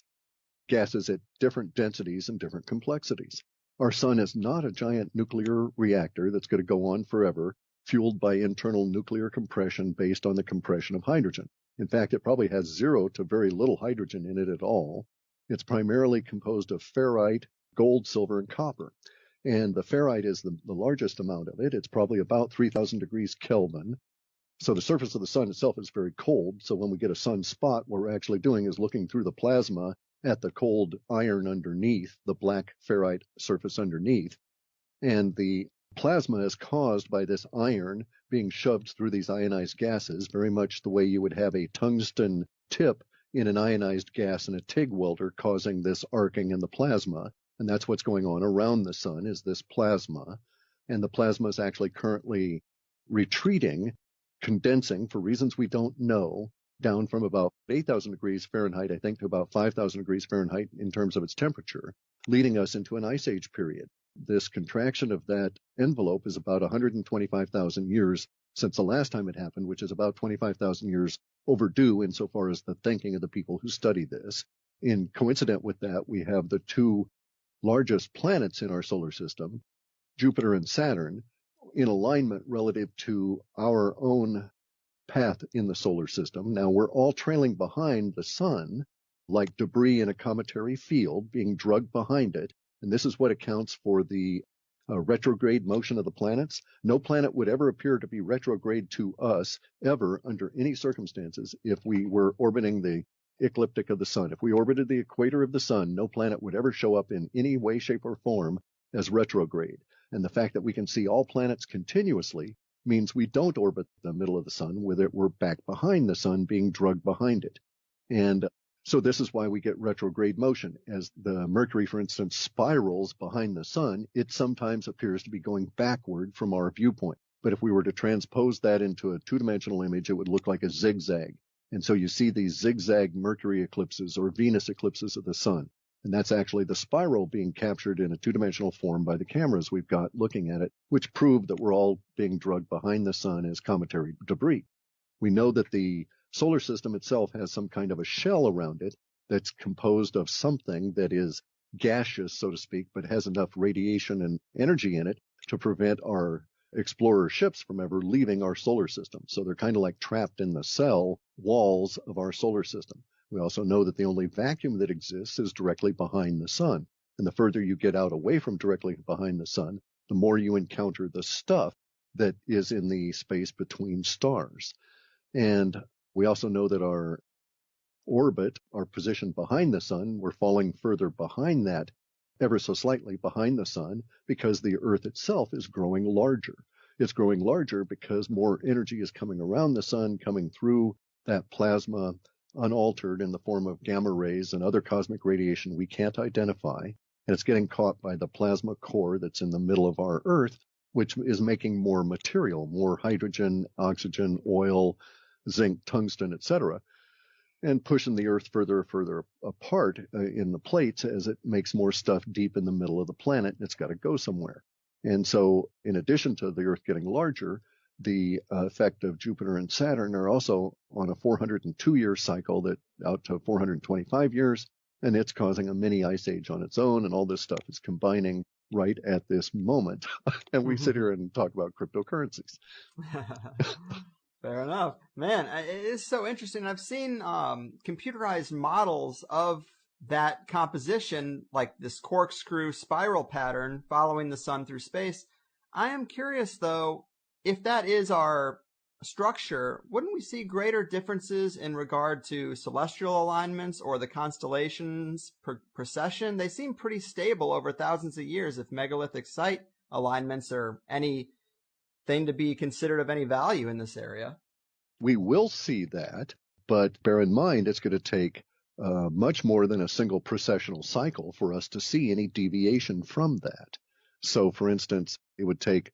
at different densities and different complexities. Our sun is not a giant nuclear reactor that's going to go on forever, fueled by internal nuclear compression based on the compression of hydrogen. In fact, it probably has zero to very little hydrogen in it at all. It's primarily composed of ferrite, gold, silver, and copper. And the ferrite is the largest amount of it. It's probably about 3,000 degrees Kelvin. So the surface of the sun itself is very cold. So when we get a sunspot, what we're actually doing is looking through the plasma at the cold iron underneath, the black ferrite surface underneath. And the plasma is caused by this iron being shoved through these ionized gases, very much the way you would have a tungsten tip in an ionized gas in a TIG welder, causing this arcing in the plasma. And that's what's going on around the sun, is this plasma. and the plasma is actually currently retreating, condensing for reasons we don't know, down from about 8,000 degrees Fahrenheit, I think, to about 5,000 degrees Fahrenheit in terms of its temperature, leading us into an ice age period. This contraction of that envelope is about 125,000 years since the last time it happened, which is about 25,000 years overdue insofar as the thinking of the people who study this. In coincident with that, we have the two largest planets in our solar system, Jupiter and Saturn, in alignment relative to our own path in the solar system. Now, we're all trailing behind the sun like debris in a cometary field being drugged behind it. And this is what accounts for the retrograde motion of the planets. No planet would ever appear to be retrograde to us ever under any circumstances if we were orbiting the ecliptic of the sun. If we orbited the equator of the sun, no planet would ever show up in any way, shape, or form as retrograde. And the fact that we can see all planets continuously means we don't orbit the middle of the sun, whether we're back behind the sun being drugged behind it. And so this is why we get retrograde motion. As the Mercury, for instance, spirals behind the sun, it sometimes appears to be going backward from our viewpoint. But if we were to transpose that into a two-dimensional image, it would look like a zigzag. And so you see these zigzag Mercury eclipses or Venus eclipses of the sun. And that's actually the spiral being captured in a two-dimensional form by the cameras we've got looking at it, which prove that we're all being drugged behind the sun as cometary debris. We know that the solar system itself has some kind of a shell around it that's composed of something that is gaseous, so to speak, but has enough radiation and energy in it to prevent our explorer ships from ever leaving our solar system. So they're kind of like trapped in the cell walls of our solar system. We also know that the only vacuum that exists is directly behind the sun. And the further you get out away from directly behind the sun, the more you encounter the stuff that is in the space between stars. And we also know that our orbit, our position behind the sun, we're falling further behind that, ever so slightly behind the sun, because the Earth itself is growing larger. It's growing larger because more energy is coming around the sun, coming through that plasma unaltered in the form of gamma rays and other cosmic radiation we can't identify. And it's getting caught by the plasma core that's in the middle of our Earth, which is making more material, more hydrogen, oxygen, oil, zinc, tungsten, etc., and pushing the Earth further apart in the plates as it makes more stuff deep in the middle of the planet. It's got to go somewhere. And so in addition to the Earth getting larger, the effect of Jupiter and Saturn are also on a 402-year cycle that out to 425 years, and it's causing a mini ice age on its own, and all this stuff is combining right at this moment. And we sit here and talk about cryptocurrencies. Fair enough. Man, it is so interesting. I've seen computerized models of that composition, like this corkscrew spiral pattern following the sun through space. I am curious, though, if that is our structure, wouldn't we see greater differences in regard to celestial alignments or the constellations' precession? They seem pretty stable over thousands of years if megalithic site alignments are anything to be considered of any value in this area. We will see that, but bear in mind it's going to take much more than a single precessional cycle for us to see any deviation from that. So, for instance, it would take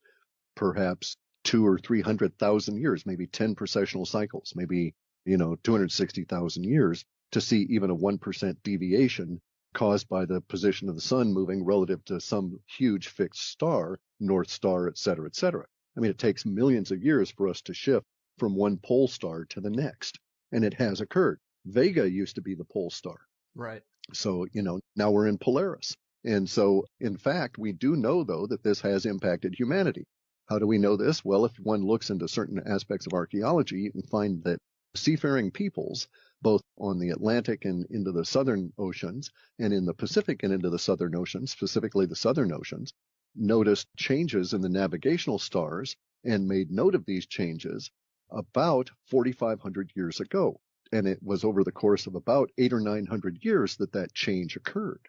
perhaps 200,000 or 300,000 years, maybe 10 precessional cycles, maybe 260,000 years to see even a 1% deviation caused by the position of the sun moving relative to some huge fixed star, North Star, et cetera, et cetera. I mean, it takes millions of years for us to shift from one pole star to the next, and it has occurred. Vega used to be the pole star. Right. So, now we're in Polaris. And so, in fact, we do know, though, that this has impacted humanity. How do we know this? Well, if one looks into certain aspects of archaeology, you can find that seafaring peoples, both on the Atlantic and into the southern oceans, and in the Pacific and into the southern oceans, specifically the southern oceans, noticed changes in the navigational stars and made note of these changes about 4,500 years ago. And it was over the course of about 800 or 900 years that change occurred.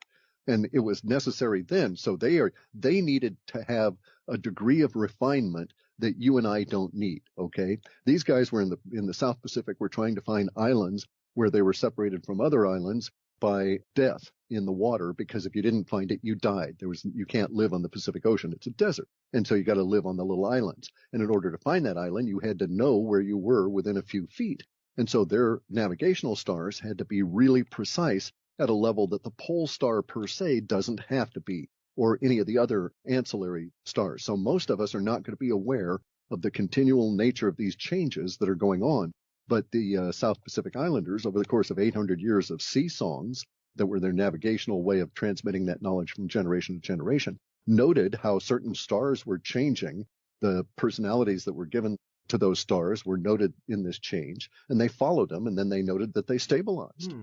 And it was necessary then. So they needed to have a degree of refinement that you and I don't need. Okay. These guys were in the South Pacific, were trying to find islands where they were separated from other islands by death in the water, because if you didn't find it, you died. You can't live on the Pacific Ocean. It's a desert. And so you got to live on the little islands. And in order to find that island, you had to know where you were within a few feet. And so their navigational stars had to be really precise at a level that the pole star per se doesn't have to be, or any of the other ancillary stars. So most of us are not going to be aware of the continual nature of these changes that are going on. But the South Pacific Islanders, over the course of 800 years of sea songs that were their navigational way of transmitting that knowledge from generation to generation, noted how certain stars were changing. The personalities that were given to those stars were noted in this change, and they followed them, and then they noted that they stabilized.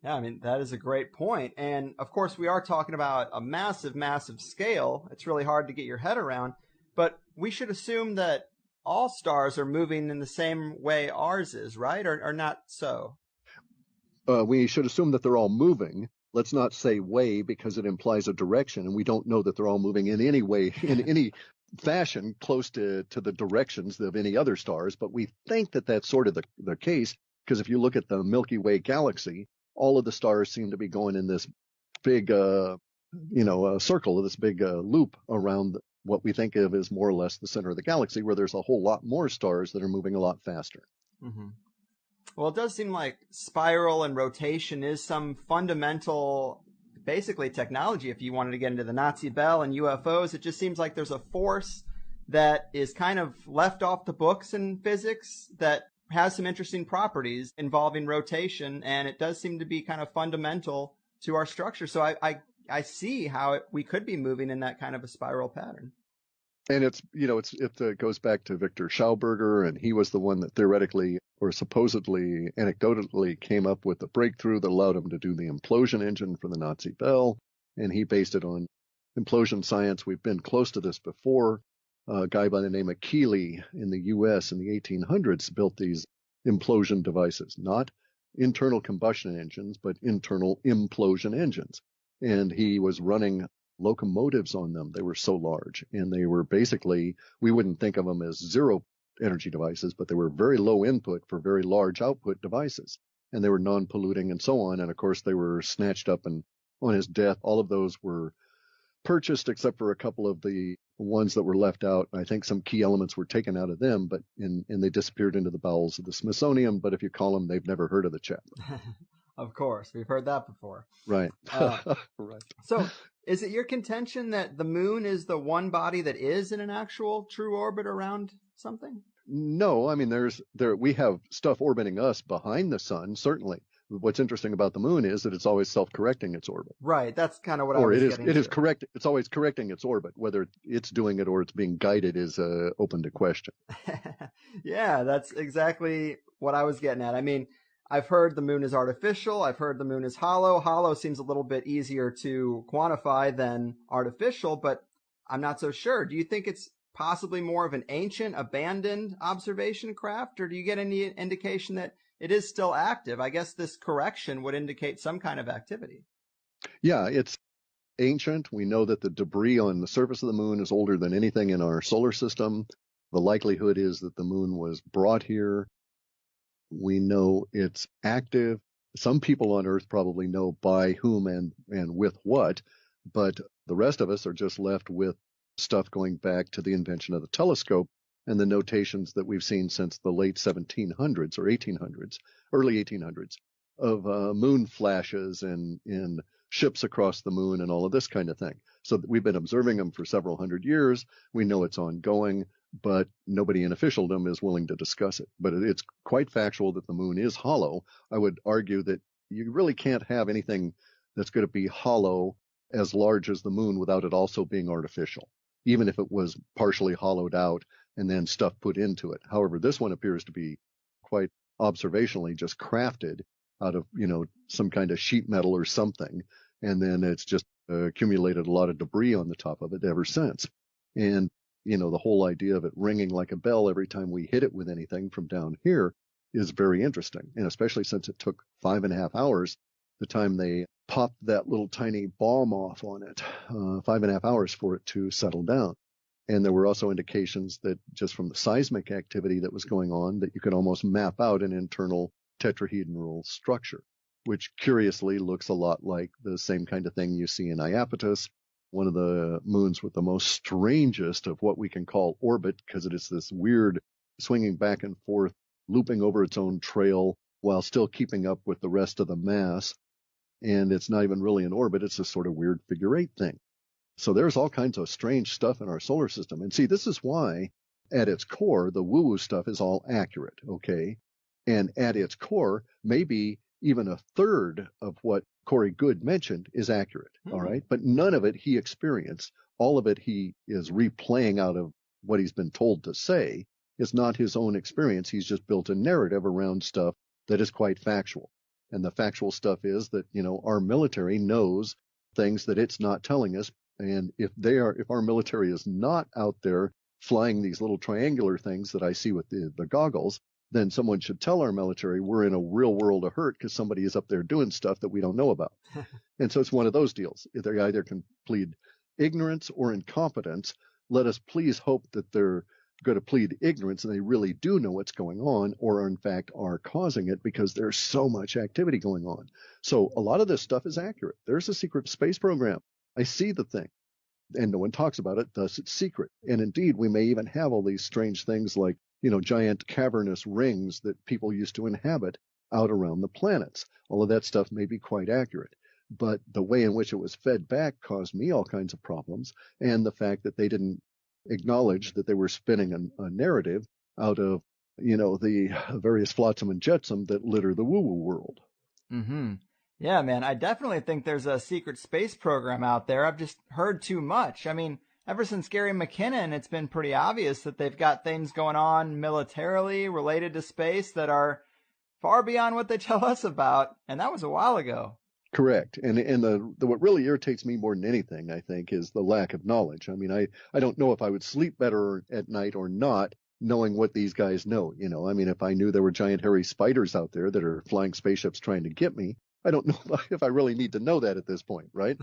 Yeah, I mean, that is a great point. And of course, we are talking about a massive, massive scale. It's really hard to get your head around, but we should assume that all stars are moving in the same way ours is, right? Or not so? We should assume that they're all moving. Let's not say way, because it implies a direction, and we don't know that they're all moving in any way, in any fashion close to the directions of any other stars. But we think that that's sort of the case, because if you look at the Milky Way galaxy, all of the stars seem to be going in this big, circle, this big loop around what we think of as more or less the center of the galaxy, where there's a whole lot more stars that are moving a lot faster. Mm-hmm. Well, it does seem like spiral and rotation is some fundamental, basically, technology. If you wanted to get into the Nazi Bell and UFOs, it just seems like there's a force that is kind of left off the books in physics that has some interesting properties involving rotation, and it does seem to be kind of fundamental to our structure. So I see how we could be moving in that kind of a spiral pattern. And it goes back to Victor Schauberger, and he was the one that theoretically or supposedly anecdotally came up with the breakthrough that allowed him to do the implosion engine for the Nazi Bell. And he based it on implosion science. We've been close to this before. A guy by the name of Keeley in the U.S. in the 1800s built these implosion devices, not internal combustion engines, but internal implosion engines. And he was running locomotives on them. They were so large, and they were basically, we wouldn't think of them as zero energy devices, but they were very low input for very large output devices, and they were non-polluting and so on. And of course they were snatched up, and on his death all of those were purchased except for a couple of the ones that were left out. I think some key elements were taken out of them, but and they disappeared into the bowels of the Smithsonian. But if you call them, they've never heard of the chap. Of course, we've heard that before. Right. Right. So is it your contention that the moon is the one body that is in an actual true orbit around something? No, I mean, we have stuff orbiting us behind the sun, certainly. What's interesting about the moon is that it's always self-correcting its orbit. Right, that's kind of what I was getting to. It is correct. It's always correcting its orbit. Whether it's doing it or it's being guided is open to question. Yeah, that's exactly what I was getting at. I mean, I've heard the moon is artificial. I've heard the moon is hollow. Hollow seems a little bit easier to quantify than artificial, but I'm not so sure. Do you think it's possibly more of an ancient, abandoned observation craft, or do you get any indication that it is still active? I guess this correction would indicate some kind of activity. Yeah, it's ancient. We know that the debris on the surface of the moon is older than anything in our solar system. The likelihood is that the moon was brought here. We know it's active. Some people on Earth probably know by whom and with what, but the rest of us are just left with stuff going back to the invention of the telescope and the notations that we've seen since the late 1700s or 1800s, early 1800s, of moon flashes and ships across the moon and all of this kind of thing. So we've been observing them for several hundred years. We know it's ongoing, but nobody in officialdom is willing to discuss it. But it's quite factual that the moon is hollow. I would argue that you really can't have anything that's going to be hollow as large as the moon without it also being artificial, even if it was partially hollowed out and then stuff put into it. However, this one appears to be quite observationally just crafted out of, some kind of sheet metal or something. And then it's just accumulated a lot of debris on the top of it ever since. And, the whole idea of it ringing like a bell every time we hit it with anything from down here is very interesting. And especially since it took 5.5 hours, the time they popped that little tiny bomb off on it, 5.5 hours for it to settle down. And there were also indications that just from the seismic activity that was going on, that you could almost map out an internal tetrahedral structure. which curiously looks a lot like the same kind of thing you see in Iapetus, one of the moons with the most strangest of what we can call orbit, because it is this weird swinging back and forth, looping over its own trail while still keeping up with the rest of the mass. And it's not even really an orbit. It's a sort of weird figure 8 thing. So there's all kinds of strange stuff in our solar system. And see, this is why at its core, the woo-woo stuff is all accurate, okay? And at its core, maybe even a third of what Corey Goode mentioned is accurate, all right? But none of it he experienced. All of it he is replaying out of what he's been told to say. It's not his own experience. He's just built a narrative around stuff that is quite factual. And the factual stuff is that, our military knows things that it's not telling us. And if our military is not out there flying these little triangular things that I see with the goggles, then someone should tell our military we're in a real world of hurt because somebody is up there doing stuff that we don't know about. And so it's one of those deals. They either can plead ignorance or incompetence. Let us please hope that they're going to plead ignorance and they really do know what's going on, or in fact are causing it, because there's so much activity going on. So a lot of this stuff is accurate. There's a secret space program. I see the thing, and no one talks about it, thus it's secret. And indeed, we may even have all these strange things like, giant cavernous rings that people used to inhabit out around the planets. All of that stuff may be quite accurate. But the way in which it was fed back caused me all kinds of problems. And the fact that they didn't acknowledge that they were spinning a narrative out of, the various flotsam and jetsam that litter the woo-woo world. Mm-hmm. Yeah, man, I definitely think there's a secret space program out there. I've just heard too much. I mean, ever since Gary McKinnon, it's been pretty obvious that they've got things going on militarily related to space that are far beyond what they tell us about. And that was a while ago. Correct. And what really irritates me more than anything, I think, is the lack of knowledge. I mean, I don't know if I would sleep better at night or not knowing what these guys know. I mean, if I knew there were giant hairy spiders out there that are flying spaceships trying to get me, I don't know if I really need to know that at this point, right?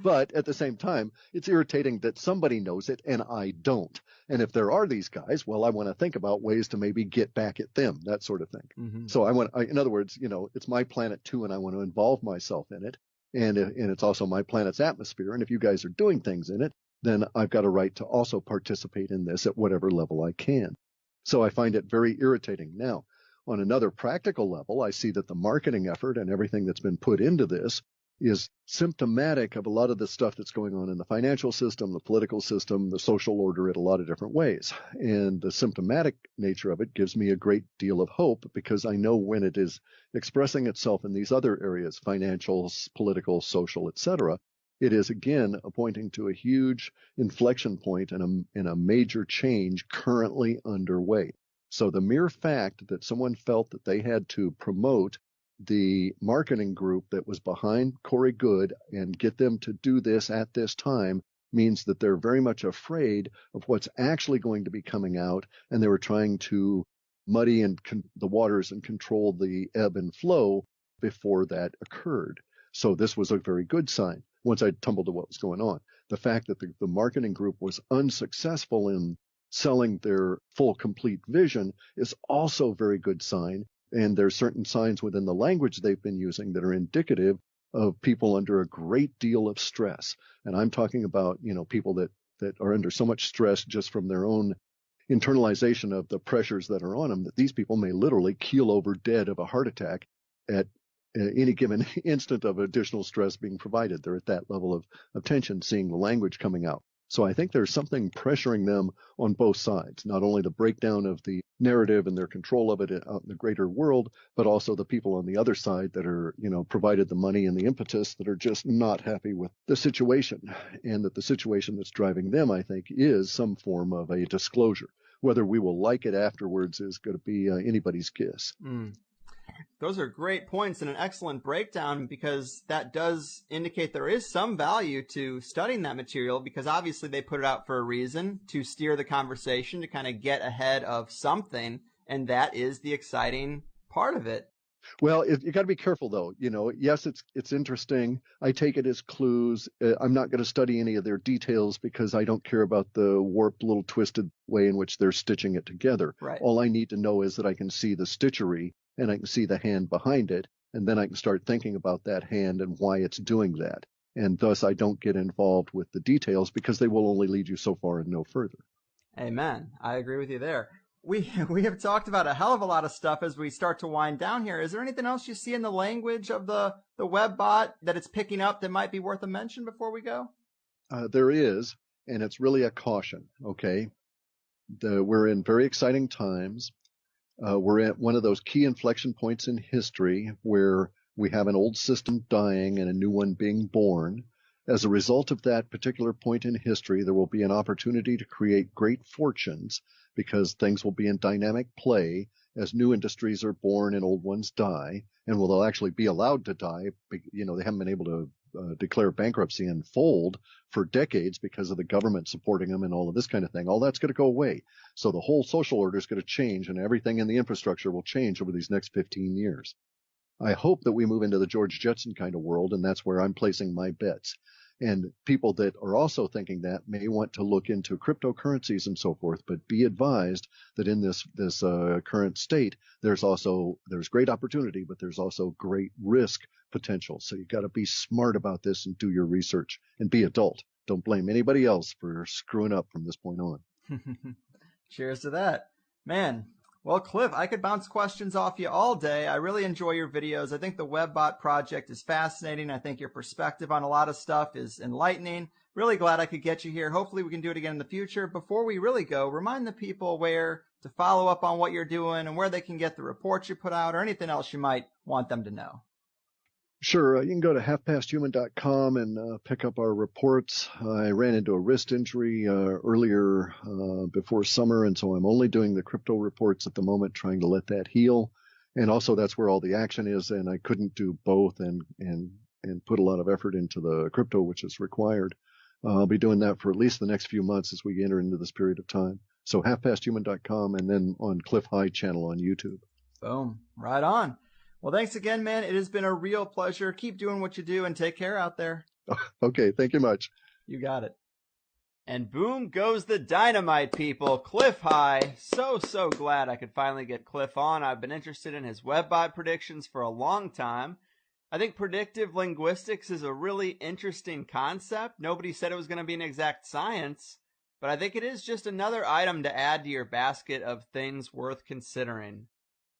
But at the same time, it's irritating that somebody knows it and I don't. And if there are these guys, well, I want to think about ways to maybe get back at them, that sort of thing. Mm-hmm. So in other words, it's my planet too, and I want to involve myself in it. And it's also my planet's atmosphere. And if you guys are doing things in it, then I've got a right to also participate in this at whatever level I can. So I find it very irritating. Now, on another practical level, I see that the marketing effort and everything that's been put into this is symptomatic of a lot of the stuff that's going on in the financial system, the political system, the social order in a lot of different ways. And the symptomatic nature of it gives me a great deal of hope, because I know when it is expressing itself in these other areas, financial, political, social, etc., it is again pointing to a huge inflection point and a major change currently underway. So the mere fact that someone felt that they had to promote the marketing group that was behind Corey Goode and get them to do this at this time means that they're very much afraid of what's actually going to be coming out, and they were trying to muddy the waters and control the ebb and flow before that occurred. So this was a very good sign once I tumbled to what was going on. The fact that the marketing group was unsuccessful in selling their full, complete vision is also a very good sign. And there's certain signs within the language they've been using that are indicative of people under a great deal of stress. And I'm talking about, people that are under so much stress just from their own internalization of the pressures that are on them, that these people may literally keel over dead of a heart attack at any given instant of additional stress being provided. They're at that level of tension, seeing the language coming out. So I think there's something pressuring them on both sides, not only the breakdown of the narrative and their control of it out in the greater world, but also the people on the other side that are, provided the money and the impetus that are just not happy with the situation. And that the situation that's driving them, I think, is some form of a disclosure. Whether we will like it afterwards is going to be anybody's guess. Those are great points and an excellent breakdown, because that does indicate there is some value to studying that material, because obviously they put it out for a reason, to steer the conversation, to kind of get ahead of something, and that is the exciting part of it. Well, you got to be careful, though. Yes, it's interesting. I take it as clues. I'm not going to study any of their details because I don't care about the warped, little twisted way in which they're stitching it together. Right. All I need to know is that I can see the stitchery and I can see the hand behind it. And then I can start thinking about that hand and why it's doing that. And thus I don't get involved with the details because they will only lead you so far and no further. Amen. I agree with you there. We have talked about a hell of a lot of stuff as we start to wind down here. Is there anything else you see in the language of the web bot that it's picking up that might be worth a mention before we go? There is, and it's really a caution, okay? We're in very exciting times. We're at one of those key inflection points in history where we have an old system dying and a new one being born. As a result of that particular point in history, there will be an opportunity to create great fortunes because things will be in dynamic play as new industries are born and old ones die, and will they'll actually be allowed to die. You know, they haven't been able to declare bankruptcy and fold for decades because of the government supporting them and all of this kind of thing. All that's going to go away. So the whole social order is going to change, and everything in the infrastructure will change over these next 15 years. I hope that we move into the George Jetson kind of world, and that's where I'm placing my bets. And people that are also thinking that may want to look into cryptocurrencies and so forth, but be advised that in this current state, there's great opportunity, but there's also great risk potential. So you've got to be smart about this and do your research and be adult. Don't blame anybody else for screwing up from this point on. Cheers to that. Man, well, Clif, I could bounce questions off you all day. I really enjoy your videos. I think the WebBot project is fascinating. I think your perspective on a lot of stuff is enlightening. Really glad I could get you here. Hopefully we can do it again in the future. Before we really go, remind the people where to follow up on what you're doing and where they can get the reports you put out or anything else you might want them to know. Sure. You can go to halfpasthuman.com and pick up our reports. I ran into a wrist injury earlier before summer, and so I'm only doing the crypto reports at the moment, trying to let that heal. And also that's where all the action is, and I couldn't do both and put a lot of effort into the crypto, which is required. I'll be doing that for at least the next few months as we enter into this period of time. So halfpasthuman.com and then on Clif High channel on YouTube. Boom. Right on. Well, thanks again, man. It has been a real pleasure. Keep doing what you do and take care out there. Okay. Thank you much. You got it. And boom goes the dynamite, people. Clif High. So glad I could finally get Clif on. I've been interested in his WebBot predictions for a long time. I think predictive linguistics is a really interesting concept. Nobody said it was going to be an exact science, but I think it is just another item to add to your basket of things worth considering.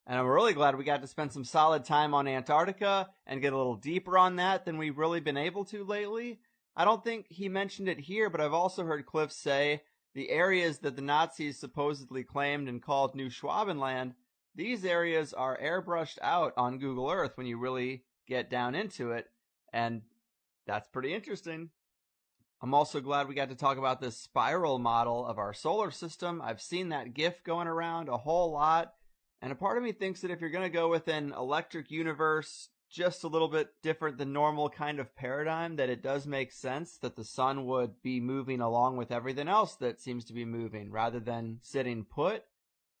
And I'm really glad we got to spend some solid time on Antarctica and get a little deeper on that than we've really been able to lately. I don't think he mentioned it here, but I've also heard Clif say the areas that the Nazis supposedly claimed and called New Schwabenland, these areas are airbrushed out on Google Earth when you really get down into it, and that's pretty interesting. I'm also glad we got to talk about this spiral model of our solar system. I've seen that GIF going around a whole lot. And a part of me thinks that if you're going to go with an electric universe just a little bit different than normal kind of paradigm, that it does make sense that the sun would be moving along with everything else that seems to be moving rather than sitting put.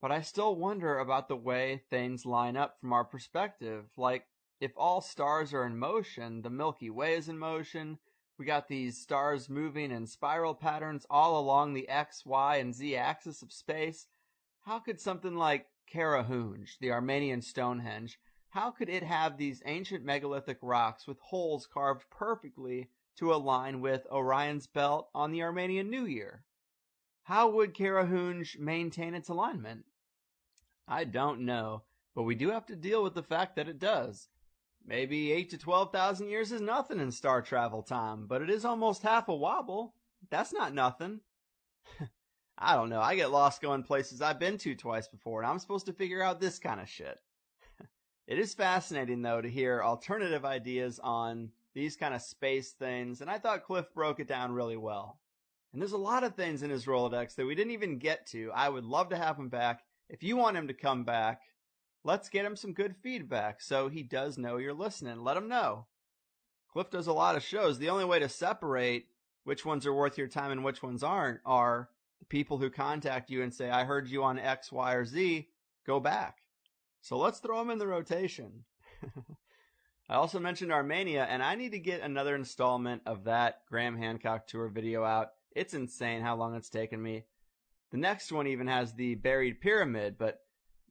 But I still wonder about the way things line up from our perspective. Like, if all stars are in motion, the Milky Way is in motion. We got these stars moving in spiral patterns all along the X, Y, and Z axis of space. How could something like Karahunj, the Armenian Stonehenge, how could it have these ancient megalithic rocks with holes carved perfectly to align with Orion's belt on the Armenian New Year? How would Karahunj maintain its alignment? I don't know, but we do have to deal with the fact that it does. Maybe 8 to 12,000 years is nothing in star travel time, but it is almost half a wobble. That's not nothing. I don't know. I get lost going places I've been to twice before, and I'm supposed to figure out this kind of shit. It is fascinating, though, to hear alternative ideas on these kind of space things, and I thought Clif broke it down really well. And there's a lot of things in his Rolodex that we didn't even get to. I would love to have him back. If you want him to come back, let's get him some good feedback so he does know you're listening. Let him know. Clif does a lot of shows. The only way to separate which ones are worth your time and which ones aren't are the people who contact you and say, I heard you on X, Y, or Z, go back. So let's throw them in the rotation. I also mentioned Armenia, and I need to get another installment of that Graham Hancock tour video out. It's insane how long it's taken me. The next one even has the buried pyramid, but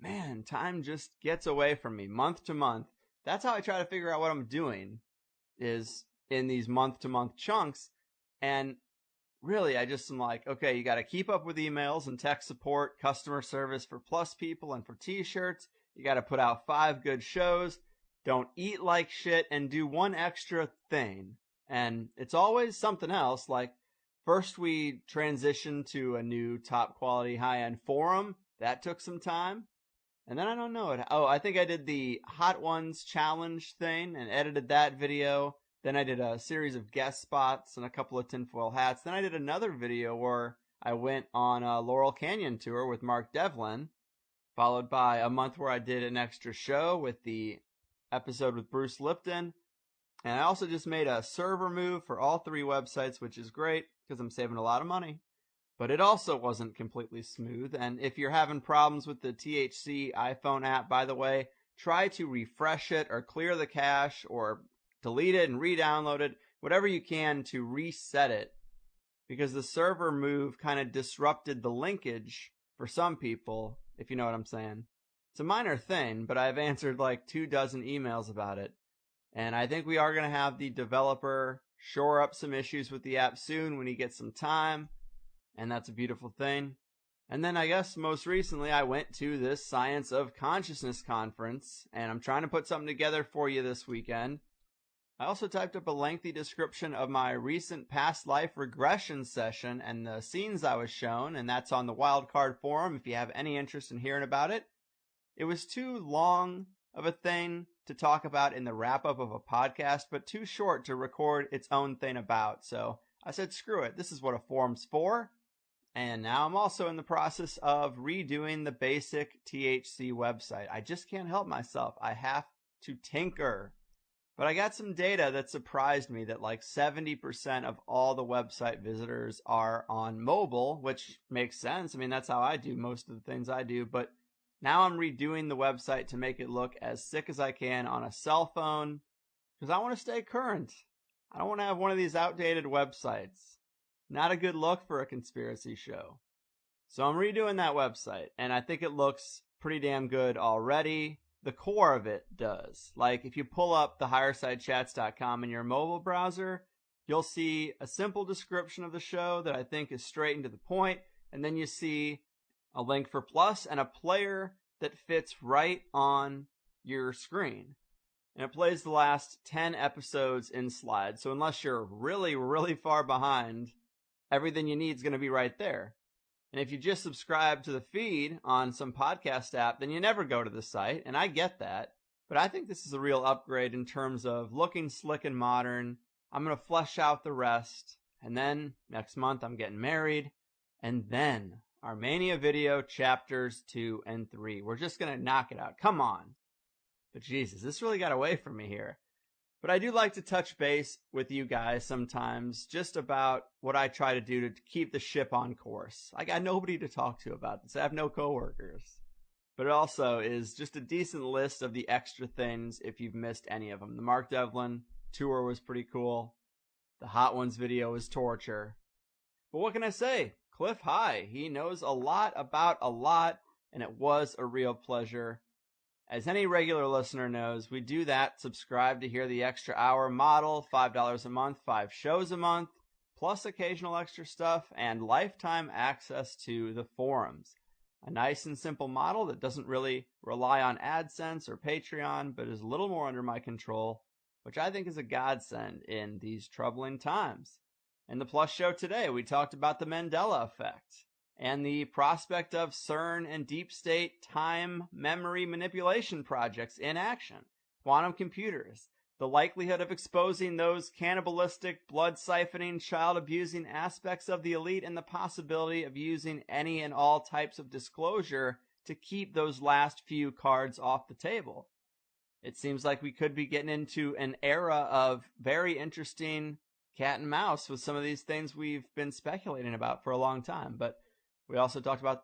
man, time just gets away from me month to month. that's how I try to figure out what I'm doing, is in these month-to-month chunks. And really, I just am like, okay, you got to keep up with emails and tech support, customer service for Plus people and for t-shirts. You got to put out 5 good shows. Don't eat like shit, and do one extra thing. And it's always something else. Like, first we transitioned to a new top quality high-end forum. That took some time. And then I don't know. I think I did the Hot Ones challenge thing and edited that video. Then I did a series of guest spots and a couple of tinfoil hats. Then I did another video where I went on a Laurel Canyon tour with Mark Devlin, followed by a month where I did an extra show with the episode with Bruce Lipton. And I also just made a server move for all 3 websites, which is great because I'm saving a lot of money. But it also wasn't completely smooth. And if you're having problems with the THC iPhone app, by the way, try to refresh it or clear the cache or delete it and re-download it, whatever you can to reset it, because the server move kind of disrupted the linkage for some people, if you know what I'm saying. It's a minor thing, but I've answered like 24 emails about it. And I think we are going to have the developer shore up some issues with the app soon when he gets some time. And that's a beautiful thing. And then I guess most recently I went to this Science of Consciousness conference, and I'm trying to put something together for you this weekend. I also typed up a lengthy description of my recent past life regression session and the scenes I was shown, and that's on the Wildcard forum if you have any interest in hearing about it. It was too long of a thing to talk about in the wrap-up of a podcast, but too short to record its own thing about. So I said, screw it, this is what a forum's for. And now I'm also in the process of redoing the basic THC website. I just can't help myself. I have to tinker. But I got some data that surprised me that like 70% of all the website visitors are on mobile, which makes sense. I mean, that's how I do most of the things I do. But now I'm redoing the website to make it look as sick as I can on a cell phone because I want to stay current. I don't want to have one of these outdated websites. Not a good look for a conspiracy show. So I'm redoing that website, and I think it looks pretty damn good already. The core of it does. Like, if you pull up the highersidechats.com in your mobile browser, you'll see a simple description of the show that I think is straight and to the point, and then you see a link for Plus and a player that fits right on your screen. And it plays the last 10 episodes in slides, so unless you're really, really far behind, everything you need is going to be right there. And if you just subscribe to the feed on some podcast app, then you never go to the site, and I get that. But I think this is a real upgrade in terms of looking slick and modern. I'm going to flesh out the rest, and then next month I'm getting married, and then Armenia video chapters 2 and 3. We're just going to knock it out. Come on. But Jesus, this really got away from me here. But I do like to touch base with you guys sometimes just about what I try to do to keep the ship on course. I got nobody to talk to about this. I have no coworkers. But it also is just a decent list of the extra things if you've missed any of them. The Mark Devlin tour was pretty cool. The Hot Ones video was torture. But what can I say? Clif, hi. He knows a lot about a lot, and it was a real pleasure. As any regular listener knows, we do that. Subscribe to hear the extra hour model, $5 a month, 5 shows a month, plus occasional extra stuff, and lifetime access to the forums. A nice and simple model that doesn't really rely on AdSense or Patreon, but is a little more under my control, which I think is a godsend in these troubling times. In the Plus show today, we talked about the Mandela effect and the prospect of CERN and deep state time memory manipulation projects in action, quantum computers, the likelihood of exposing those cannibalistic, blood-siphoning, child-abusing aspects of the elite, and the possibility of using any and all types of disclosure to keep those last few cards off the table. It seems like we could be getting into an era of very interesting cat and mouse with some of these things we've been speculating about for a long time, but we also talked about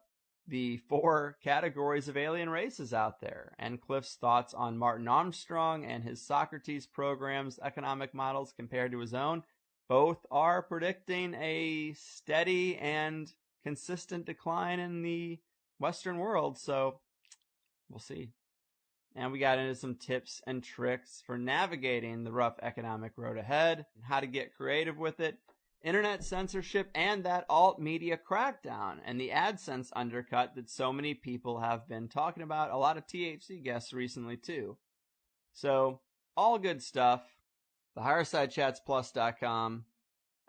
the 4 categories of alien races out there, and Clif's thoughts on Martin Armstrong and his Socrates program's economic models compared to his own. Both are predicting a steady and consistent decline in the Western world, so we'll see. And we got into some tips and tricks for navigating the rough economic road ahead, and how to get creative with it, internet censorship, and that alt media crackdown, and the AdSense undercut that so many people have been talking about. A lot of THC guests recently too. So, all good stuff. TheHigherSideChatsPlus.com.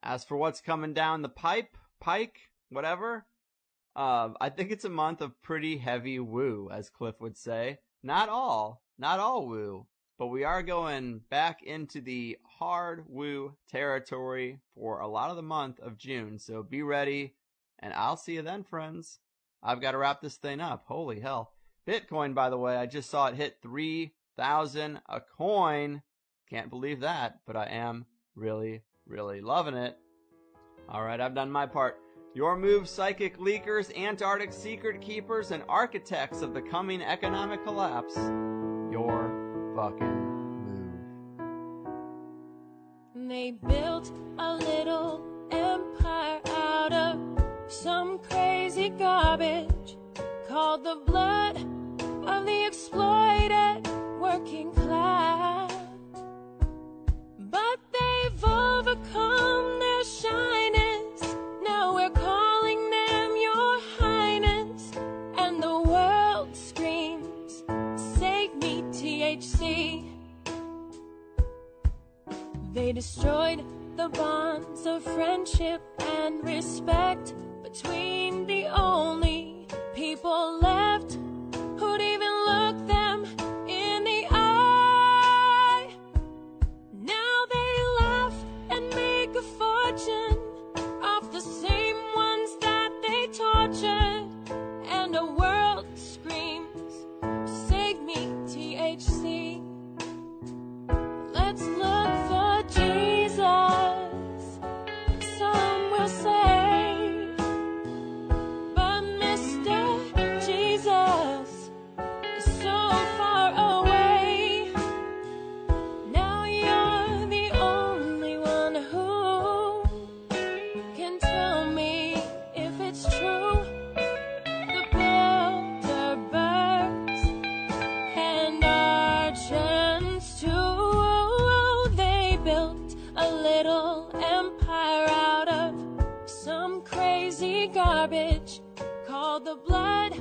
As for what's coming down the pike, whatever, I think it's a month of pretty heavy woo, as Clif would say. Not all woo, but we are going back into the hard woo territory for a lot of the month of June, so be ready, and I'll see you then, friends. I've got to wrap this thing up. Holy hell. Bitcoin, by the way, I just saw it hit 3,000 a coin. Can't believe that, but I am really, really loving it. Alright, I've done my part. Your move, psychic leakers, Antarctic secret keepers, and architects of the coming economic collapse. Your fucking move. They built a little empire out of some crazy garbage called the blood of the exploited working class. But they've overcome their shyness. Now we're calling them your highness, and the world screams, save me, THC. They destroyed the bonds of friendship and respect between the only people left who'd even look them in the eye. Now they laugh and make a fortune off the same ones that they tortured, and the world screams, save me, THC. Let's look for Jesus, some will say, but Mr. Jesus is so far away. Now you're the only one who can tell me if it's true. The Bilderbergs and Argents too, they built a little empire out of some crazy garbage called the blood